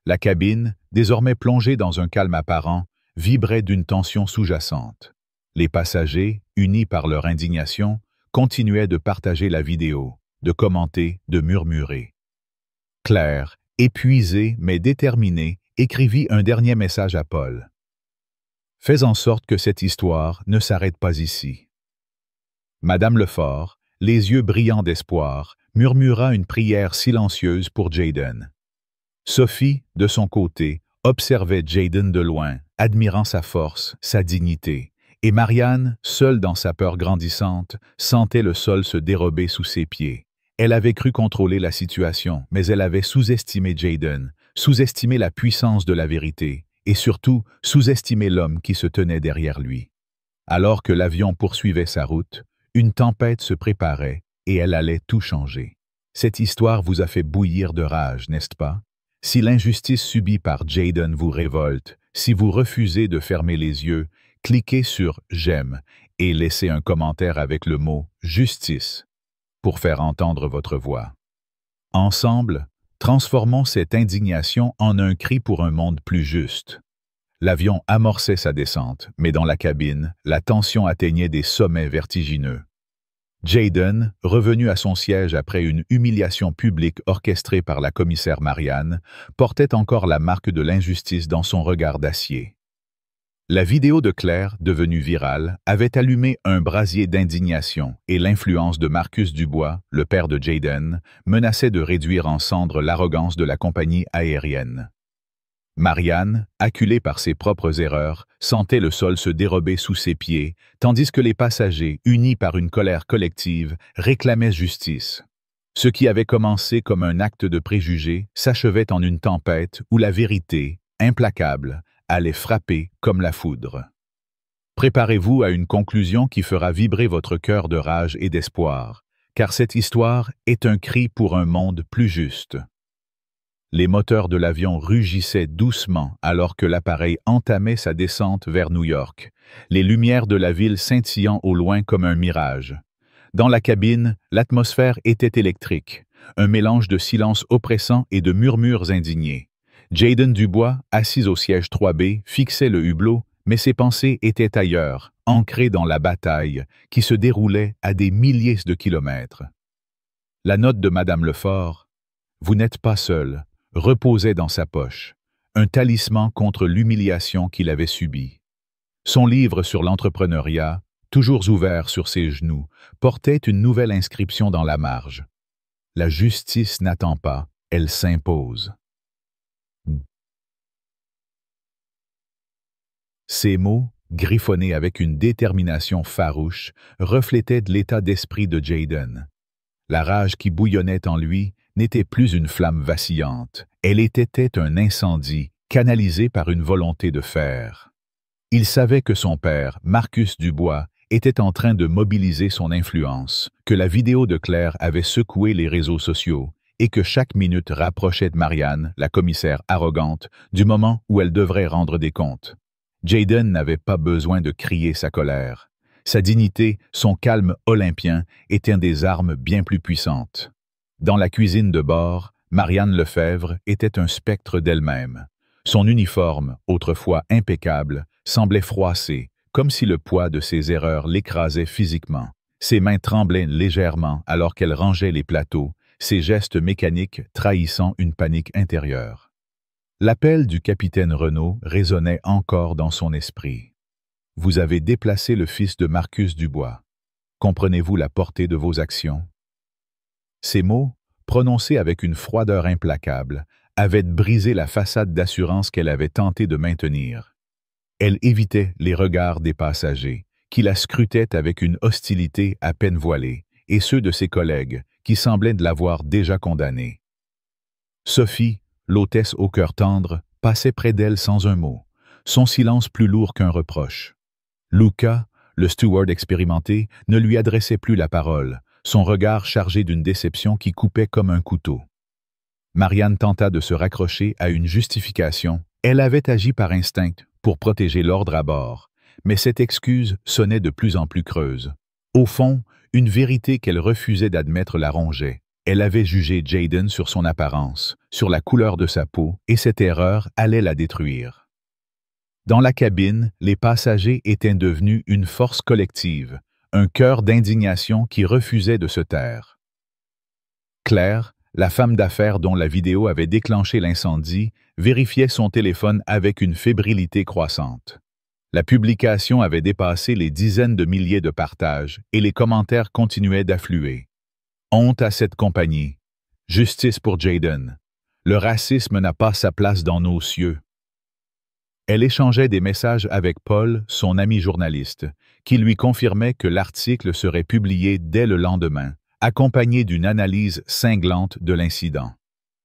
La cabine, désormais plongée dans un calme apparent, vibrait d'une tension sous-jacente. Les passagers, unis par leur indignation, continuaient de partager la vidéo, de commenter, de murmurer. Claire, épuisée mais déterminée, écrivit un dernier message à Paul. « Fais en sorte que cette histoire ne s'arrête pas ici. » Madame Lefort, les yeux brillants d'espoir, murmura une prière silencieuse pour Jayden. Sophie, de son côté, observait Jayden de loin, admirant sa force, sa dignité, et Marianne, seule dans sa peur grandissante, sentait le sol se dérober sous ses pieds. Elle avait cru contrôler la situation, mais elle avait sous-estimé Jayden, sous-estimé la puissance de la vérité, et surtout sous-estimé l'homme qui se tenait derrière lui. Alors que l'avion poursuivait sa route, une tempête se préparait, et elle allait tout changer. Cette histoire vous a fait bouillir de rage, n'est-ce pas? Si l'injustice subie par Jayden vous révolte, si vous refusez de fermer les yeux, cliquez sur « J'aime » et laissez un commentaire avec le mot « Justice » pour faire entendre votre voix. Ensemble, transformons cette indignation en un cri pour un monde plus juste. L'avion amorçait sa descente, mais dans la cabine, la tension atteignait des sommets vertigineux. Jayden, revenu à son siège après une humiliation publique orchestrée par la commissaire Marianne, portait encore la marque de l'injustice dans son regard d'acier. La vidéo de Claire, devenue virale, avait allumé un brasier d'indignation et l'influence de Marcus Dubois, le père de Jayden, menaçait de réduire en cendres l'arrogance de la compagnie aérienne. Marianne, acculée par ses propres erreurs, sentait le sol se dérober sous ses pieds, tandis que les passagers, unis par une colère collective, réclamaient justice. Ce qui avait commencé comme un acte de préjugé s'achevait en une tempête où la vérité, implacable, allait frapper comme la foudre. Préparez-vous à une conclusion qui fera vibrer votre cœur de rage et d'espoir, car cette histoire est un cri pour un monde plus juste. Les moteurs de l'avion rugissaient doucement alors que l'appareil entamait sa descente vers New York, les lumières de la ville scintillant au loin comme un mirage. Dans la cabine, l'atmosphère était électrique, un mélange de silence oppressant et de murmures indignés. Jayden Dubois, assis au siège 3B, fixait le hublot, mais ses pensées étaient ailleurs, ancrées dans la bataille, qui se déroulait à des milliers de kilomètres. La note de Madame Lefort, « Vous n'êtes pas seul », reposait dans sa poche, un talisman contre l'humiliation qu'il avait subie. Son livre sur l'entrepreneuriat, toujours ouvert sur ses genoux, portait une nouvelle inscription dans la marge. « La justice n'attend pas, elle s'impose. » Ces mots, griffonnés avec une détermination farouche, reflétaient de l'état d'esprit de Jayden. La rage qui bouillonnait en lui n'était plus une flamme vacillante, elle était un incendie canalisé par une volonté de fer. Il savait que son père, Marcus Dubois, était en train de mobiliser son influence, que la vidéo de Claire avait secoué les réseaux sociaux et que chaque minute rapprochait de Marianne, la commissaire arrogante, du moment où elle devrait rendre des comptes. Jayden n'avait pas besoin de crier sa colère. Sa dignité, son calme olympien, étaient des armes bien plus puissantes. Dans la cuisine de bord, Marianne Lefèvre était un spectre d'elle-même. Son uniforme, autrefois impeccable, semblait froissé, comme si le poids de ses erreurs l'écrasait physiquement. Ses mains tremblaient légèrement alors qu'elle rangeait les plateaux, ses gestes mécaniques trahissant une panique intérieure. L'appel du capitaine Renaud résonnait encore dans son esprit. « Vous avez déplacé le fils de Marcus Dubois. Comprenez-vous la portée de vos actions? » Ces mots, prononcés avec une froideur implacable, avaient brisé la façade d'assurance qu'elle avait tenté de maintenir. Elle évitait les regards des passagers, qui la scrutaient avec une hostilité à peine voilée, et ceux de ses collègues, qui semblaient de l'avoir déjà condamnée. Sophie, l'hôtesse au cœur tendre, passait près d'elle sans un mot, son silence plus lourd qu'un reproche. Luca, le steward expérimenté, ne lui adressait plus la parole, son regard chargé d'une déception qui coupait comme un couteau. Marianne tenta de se raccrocher à une justification. Elle avait agi par instinct pour protéger l'ordre à bord, mais cette excuse sonnait de plus en plus creuse. Au fond, une vérité qu'elle refusait d'admettre la rongeait. Elle avait jugé Jayden sur son apparence, sur la couleur de sa peau, et cette erreur allait la détruire. Dans la cabine, les passagers étaient devenus une force collective, un chœur d'indignation qui refusait de se taire. Claire, la femme d'affaires dont la vidéo avait déclenché l'incendie, vérifiait son téléphone avec une fébrilité croissante. La publication avait dépassé les dizaines de milliers de partages et les commentaires continuaient d'affluer. Honte à cette compagnie. Justice pour Jayden. Le racisme n'a pas sa place dans nos cieux. Elle échangeait des messages avec Paul, son ami journaliste, qui lui confirmait que l'article serait publié dès le lendemain, accompagné d'une analyse cinglante de l'incident.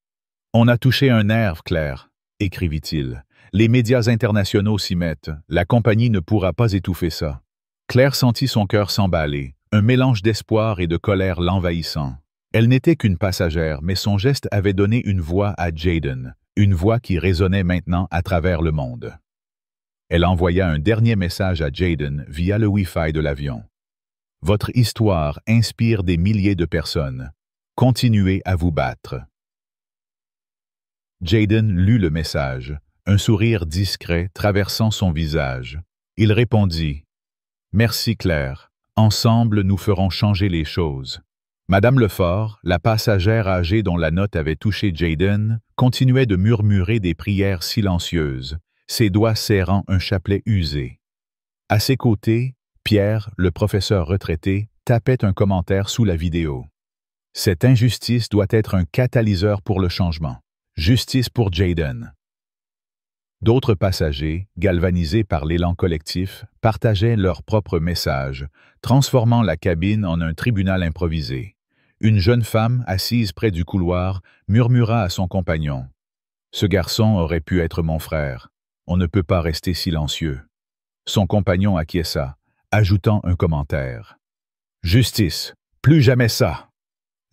« On a touché un nerf, Claire », écrivit-il. « Les médias internationaux s'y mettent. La compagnie ne pourra pas étouffer ça. » Claire sentit son cœur s'emballer, un mélange d'espoir et de colère l'envahissant. Elle n'était qu'une passagère, mais son geste avait donné une voix à Jayden, une voix qui résonnait maintenant à travers le monde. Elle envoya un dernier message à Jayden via le Wi-Fi de l'avion. « Votre histoire inspire des milliers de personnes. Continuez à vous battre. » Jayden lut le message, un sourire discret traversant son visage. Il répondit « Merci Claire, ensemble nous ferons changer les choses. » Madame Lefort, la passagère âgée dont la note avait touché Jayden, continuait de murmurer des prières silencieuses, ses doigts serrant un chapelet usé. À ses côtés, Pierre, le professeur retraité, tapait un commentaire sous la vidéo. Cette injustice doit être un catalyseur pour le changement. Justice pour Jayden. D'autres passagers, galvanisés par l'élan collectif, partageaient leur propre message, transformant la cabine en un tribunal improvisé. Une jeune femme, assise près du couloir, murmura à son compagnon. « Ce garçon aurait pu être mon frère. On ne peut pas rester silencieux. » Son compagnon acquiesça, ajoutant un commentaire. « Justice, plus jamais ça !»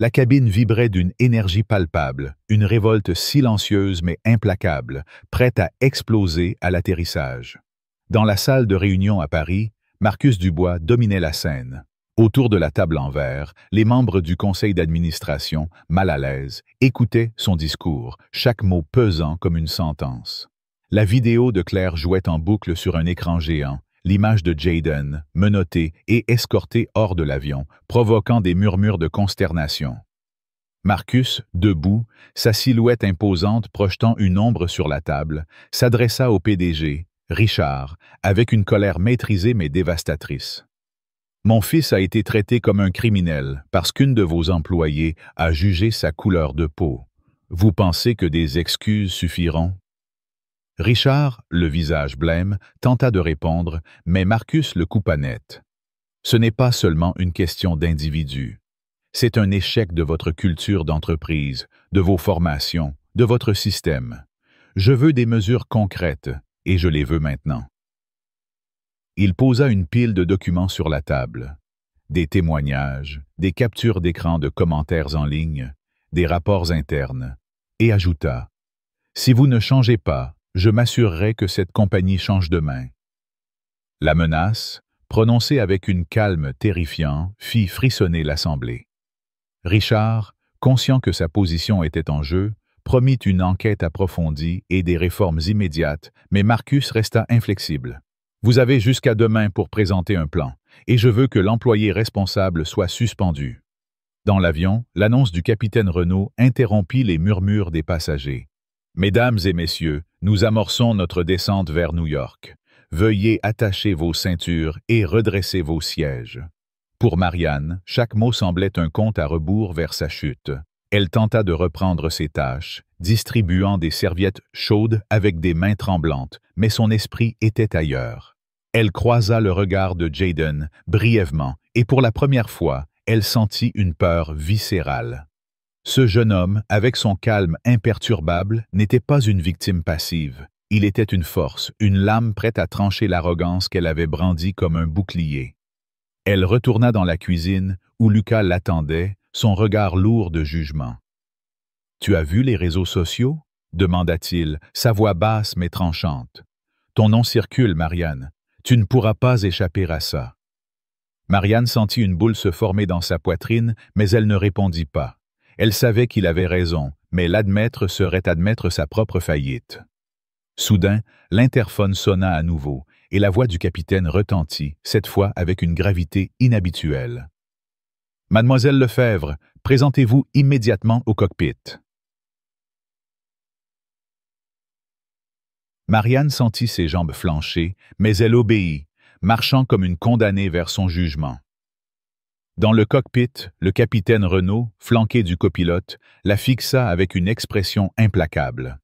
La cabine vibrait d'une énergie palpable, une révolte silencieuse mais implacable, prête à exploser à l'atterrissage. Dans la salle de réunion à Paris, Marcus Dubois dominait la scène. Autour de la table en verre, les membres du conseil d'administration, mal à l'aise, écoutaient son discours, chaque mot pesant comme une sentence. La vidéo de Claire jouait en boucle sur un écran géant, l'image de Jayden, menotté et escorté hors de l'avion, provoquant des murmures de consternation. Marcus, debout, sa silhouette imposante projetant une ombre sur la table, s'adressa au PDG, Richard, avec une colère maîtrisée mais dévastatrice. « Mon fils a été traité comme un criminel parce qu'une de vos employées a jugé sa couleur de peau. Vous pensez que des excuses suffiront? » Richard, le visage blême, tenta de répondre, mais Marcus le coupa net. « Ce n'est pas seulement une question d'individu. C'est un échec de votre culture d'entreprise, de vos formations, de votre système. Je veux des mesures concrètes, et je les veux maintenant. » Il posa une pile de documents sur la table. Des témoignages, des captures d'écran de commentaires en ligne, des rapports internes, et ajouta « Si vous ne changez pas, je m'assurerai que cette compagnie change de main. » La menace, prononcée avec une calme terrifiant, fit frissonner l'Assemblée. Richard, conscient que sa position était en jeu, promit une enquête approfondie et des réformes immédiates, mais Marcus resta inflexible. « Vous avez jusqu'à demain pour présenter un plan, et je veux que l'employé responsable soit suspendu. » Dans l'avion, l'annonce du capitaine Renaud interrompit les murmures des passagers. « Mesdames et messieurs, nous amorçons notre descente vers New York. Veuillez attacher vos ceintures et redresser vos sièges. » Pour Marianne, chaque mot semblait un compte à rebours vers sa chute. Elle tenta de reprendre ses tâches, distribuant des serviettes chaudes avec des mains tremblantes, mais son esprit était ailleurs. Elle croisa le regard de Jayden, brièvement, et pour la première fois, elle sentit une peur viscérale. Ce jeune homme, avec son calme imperturbable, n'était pas une victime passive. Il était une force, une lame prête à trancher l'arrogance qu'elle avait brandie comme un bouclier. Elle retourna dans la cuisine, où Lucas l'attendait, son regard lourd de jugement. « Tu as vu les réseaux sociaux ?» demanda-t-il, sa voix basse mais tranchante. « Ton nom circule, Marianne. Tu ne pourras pas échapper à ça. » Marianne sentit une boule se former dans sa poitrine, mais elle ne répondit pas. Elle savait qu'il avait raison, mais l'admettre serait admettre sa propre faillite. Soudain, l'interphone sonna à nouveau, et la voix du capitaine retentit, cette fois avec une gravité inhabituelle. « Mademoiselle Lefebvre, présentez-vous immédiatement au cockpit. » Marianne sentit ses jambes flancher, mais elle obéit, marchant comme une condamnée vers son jugement. Dans le cockpit, le capitaine Renaud, flanqué du copilote, la fixa avec une expression implacable.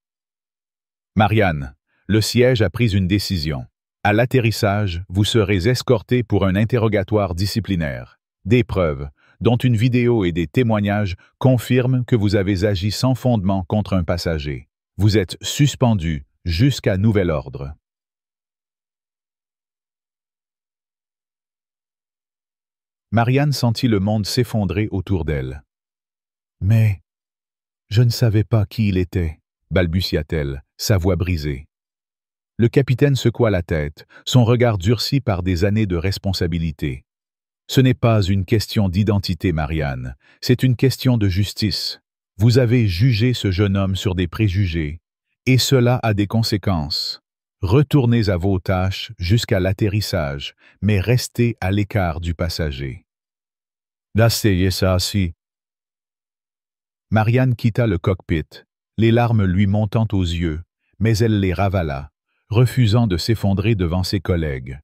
« Marianne, le siège a pris une décision. À l'atterrissage, vous serez escortée pour un interrogatoire disciplinaire. Des preuves, dont une vidéo et des témoignages, confirment que vous avez agi sans fondement contre un passager. Vous êtes suspendu jusqu'à nouvel ordre. » Marianne sentit le monde s'effondrer autour d'elle. « Mais je ne savais pas qui il était, » balbutia-t-elle, sa voix brisée. Le capitaine secoua la tête, son regard durci par des années de responsabilité. « Ce n'est pas une question d'identité, Marianne, c'est une question de justice. Vous avez jugé ce jeune homme sur des préjugés, et cela a des conséquences. Retournez à vos tâches jusqu'à l'atterrissage, mais restez à l'écart du passager. » Asseyez ça assis. Marianne quitta le cockpit, les larmes lui montant aux yeux, mais elle les ravala, refusant de s'effondrer devant ses collègues.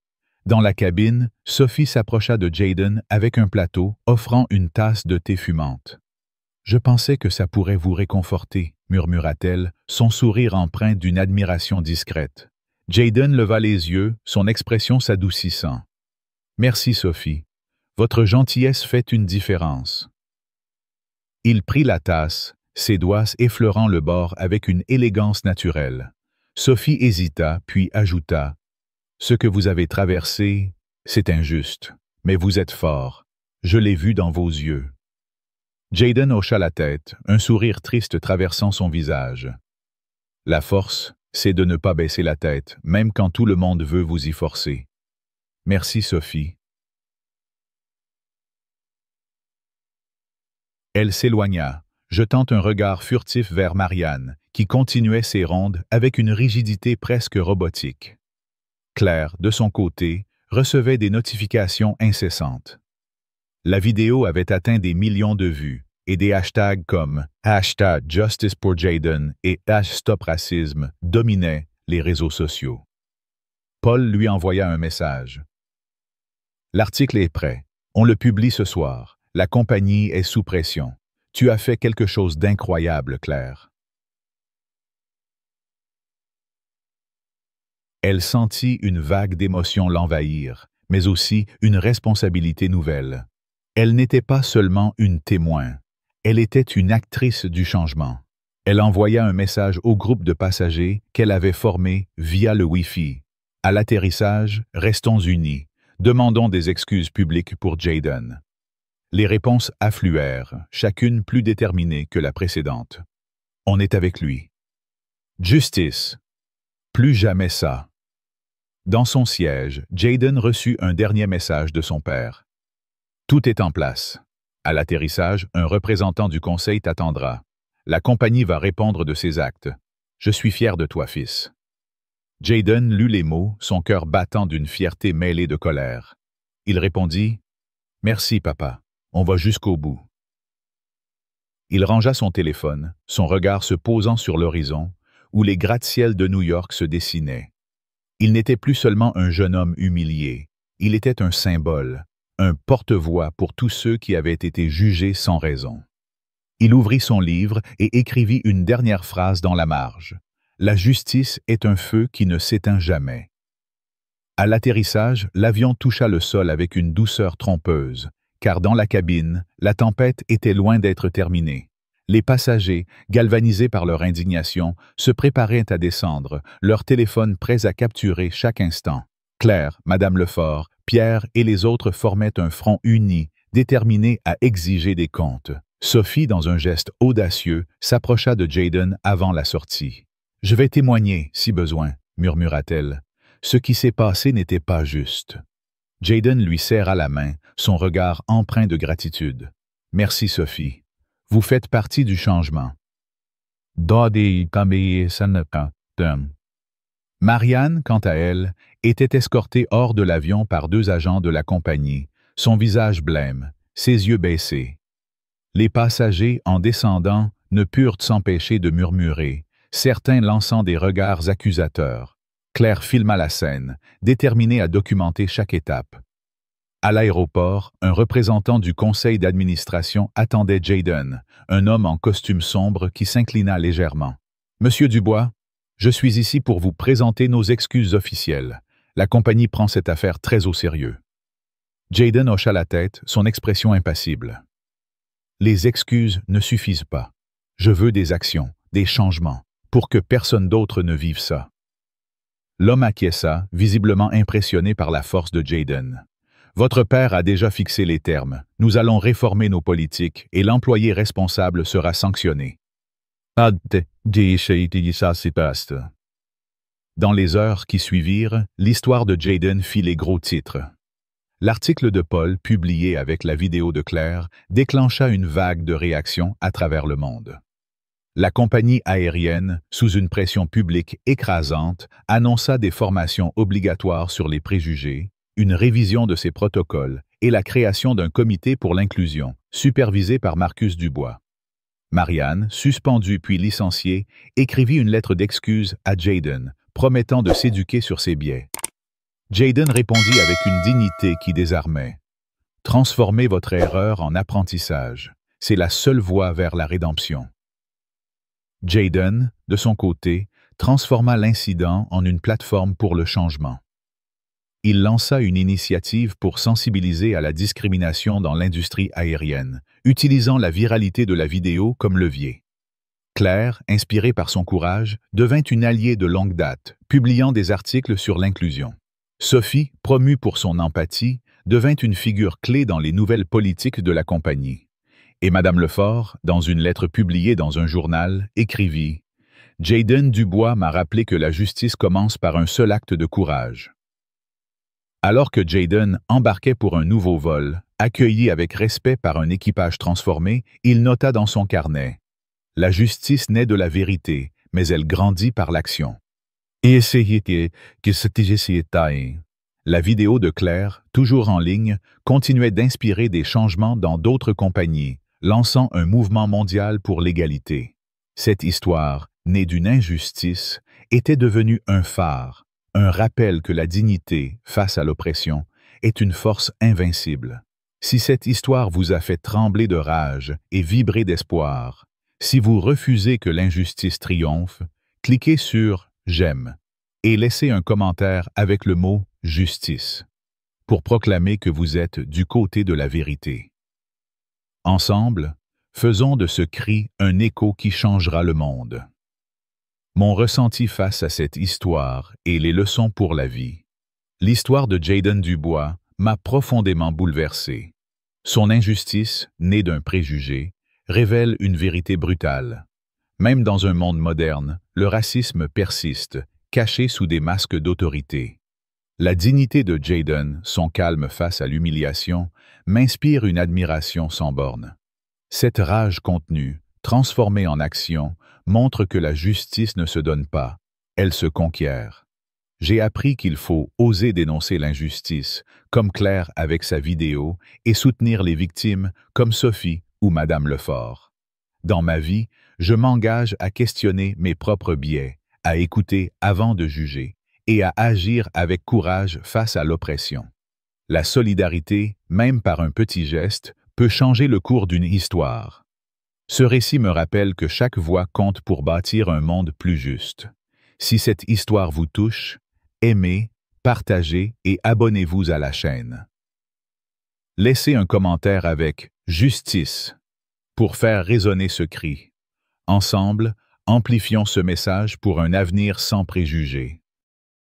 Dans la cabine, Sophie s'approcha de Jayden avec un plateau, offrant une tasse de thé fumante. « Je pensais que ça pourrait vous réconforter », murmura-t-elle, son sourire empreint d'une admiration discrète. Jayden leva les yeux, son expression s'adoucissant. « Merci, Sophie. Votre gentillesse fait une différence. » Il prit la tasse, ses doigts effleurant le bord avec une élégance naturelle. Sophie hésita, puis ajouta « Ce que vous avez traversé, c'est injuste, mais vous êtes fort. Je l'ai vu dans vos yeux. » Jayden hocha la tête, un sourire triste traversant son visage. « La force, c'est de ne pas baisser la tête, même quand tout le monde veut vous y forcer. Merci, Sophie. » Elle s'éloigna, jetant un regard furtif vers Marianne, qui continuait ses rondes avec une rigidité presque robotique. Claire, de son côté, recevait des notifications incessantes. La vidéo avait atteint des millions de vues, et des hashtags comme #JusticePorJayden et #StopRacisme dominaient les réseaux sociaux. Paul lui envoya un message. « L'article est prêt. On le publie ce soir. La compagnie est sous pression. Tu as fait quelque chose d'incroyable, Claire. » Elle sentit une vague d'émotions l'envahir, mais aussi une responsabilité nouvelle. Elle n'était pas seulement une témoin, elle était une actrice du changement. Elle envoya un message au groupe de passagers qu'elle avait formé via le Wi-Fi. À l'atterrissage, restons unis. Demandons des excuses publiques pour Jayden. Les réponses affluèrent, chacune plus déterminée que la précédente. On est avec lui. Justice. Plus jamais ça. Dans son siège, Jayden reçut un dernier message de son père. Tout est en place. À l'atterrissage, un représentant du conseil t'attendra. La compagnie va répondre de ses actes. Je suis fier de toi, fils. Jayden lut les mots, son cœur battant d'une fierté mêlée de colère. Il répondit « Merci, papa. On va jusqu'au bout. » Il rangea son téléphone, son regard se posant sur l'horizon, où les gratte-ciels de New York se dessinaient. Il n'était plus seulement un jeune homme humilié, il était un symbole, un porte-voix pour tous ceux qui avaient été jugés sans raison. Il ouvrit son livre et écrivit une dernière phrase dans la marge. « La justice est un feu qui ne s'éteint jamais. » À l'atterrissage, l'avion toucha le sol avec une douceur trompeuse, car dans la cabine, la tempête était loin d'être terminée. Les passagers, galvanisés par leur indignation, se préparaient à descendre, leurs téléphones prêts à capturer chaque instant. Claire, Madame Lefort, Pierre et les autres formaient un front uni, déterminé à exiger des comptes. Sophie, dans un geste audacieux, s'approcha de Jayden avant la sortie. « Je vais témoigner, si besoin, » murmura-t-elle. « Ce qui s'est passé n'était pas juste. » Jayden lui serra la main, son regard empreint de gratitude. « Merci, Sophie. Vous faites partie du changement. » Marianne, quant à elle, était escortée hors de l'avion par 2 agents de la compagnie, son visage blême, ses yeux baissés. Les passagers, en descendant, ne purent s'empêcher de murmurer, certains lançant des regards accusateurs. Claire filma la scène, déterminée à documenter chaque étape. À l'aéroport, un représentant du conseil d'administration attendait Jayden, un homme en costume sombre qui s'inclina légèrement. « Monsieur Dubois, je suis ici pour vous présenter nos excuses officielles. La compagnie prend cette affaire très au sérieux. » Jayden hocha la tête, son expression impassible. « Les excuses ne suffisent pas. Je veux des actions, des changements, pour que personne d'autre ne vive ça. » L'homme acquiesça, visiblement impressionné par la force de Jayden. « Votre père a déjà fixé les termes. Nous allons réformer nos politiques et l'employé responsable sera sanctionné. » Dans les heures qui suivirent, l'histoire de Jayden fit les gros titres. L'article de Paul, publié avec la vidéo de Claire, déclencha une vague de réactions à travers le monde. La compagnie aérienne, sous une pression publique écrasante, annonça des formations obligatoires sur les préjugés, une révision de ses protocoles et la création d'un comité pour l'inclusion, supervisé par Marcus Dubois. Marianne, suspendue puis licenciée, écrivit une lettre d'excuse à Jayden, promettant de s'éduquer sur ses biais. Jayden répondit avec une dignité qui désarmait. « Transformez votre erreur en apprentissage. C'est la seule voie vers la rédemption. » Jayden, de son côté, transforma l'incident en une plateforme pour le changement. Il lança une initiative pour sensibiliser à la discrimination dans l'industrie aérienne, utilisant la viralité de la vidéo comme levier. Claire, inspirée par son courage, devint une alliée de longue date, publiant des articles sur l'inclusion. Sophie, promue pour son empathie, devint une figure clé dans les nouvelles politiques de la compagnie. Et Madame Lefort, dans une lettre publiée dans un journal, écrivit « Jayden Dubois m'a rappelé que la justice commence par un seul acte de courage. » Alors que Jayden embarquait pour un nouveau vol, accueilli avec respect par un équipage transformé, il nota dans son carnet « La justice naît de la vérité, mais elle grandit par l'action. » La vidéo de Claire, toujours en ligne, continuait d'inspirer des changements dans d'autres compagnies, lançant un mouvement mondial pour l'égalité. Cette histoire, née d'une injustice, était devenue un phare, un rappel que la dignité, face à l'oppression, est une force invincible. Si cette histoire vous a fait trembler de rage et vibrer d'espoir, si vous refusez que l'injustice triomphe, cliquez sur « J'aime » et laissez un commentaire avec le mot « Justice » pour proclamer que vous êtes du côté de la vérité. Ensemble, faisons de ce cri un écho qui changera le monde. Mon ressenti face à cette histoire et les leçons pour la vie. L'histoire de Jayden Dubois m'a profondément bouleversé. Son injustice, née d'un préjugé, révèle une vérité brutale. Même dans un monde moderne, le racisme persiste, caché sous des masques d'autorité. La dignité de Jayden, son calme face à l'humiliation, m'inspire une admiration sans borne. Cette rage contenue, transformée en action, montre que la justice ne se donne pas, elle se conquiert. J'ai appris qu'il faut oser dénoncer l'injustice, comme Claire avec sa vidéo, et soutenir les victimes, comme Sophie ou Madame Lefort. Dans ma vie, je m'engage à questionner mes propres biais, à écouter avant de juger, et à agir avec courage face à l'oppression. La solidarité, même par un petit geste, peut changer le cours d'une histoire. Ce récit me rappelle que chaque voix compte pour bâtir un monde plus juste. Si cette histoire vous touche, aimez, partagez et abonnez-vous à la chaîne. Laissez un commentaire avec « Justice » pour faire résonner ce cri. Ensemble, amplifions ce message pour un avenir sans préjugés.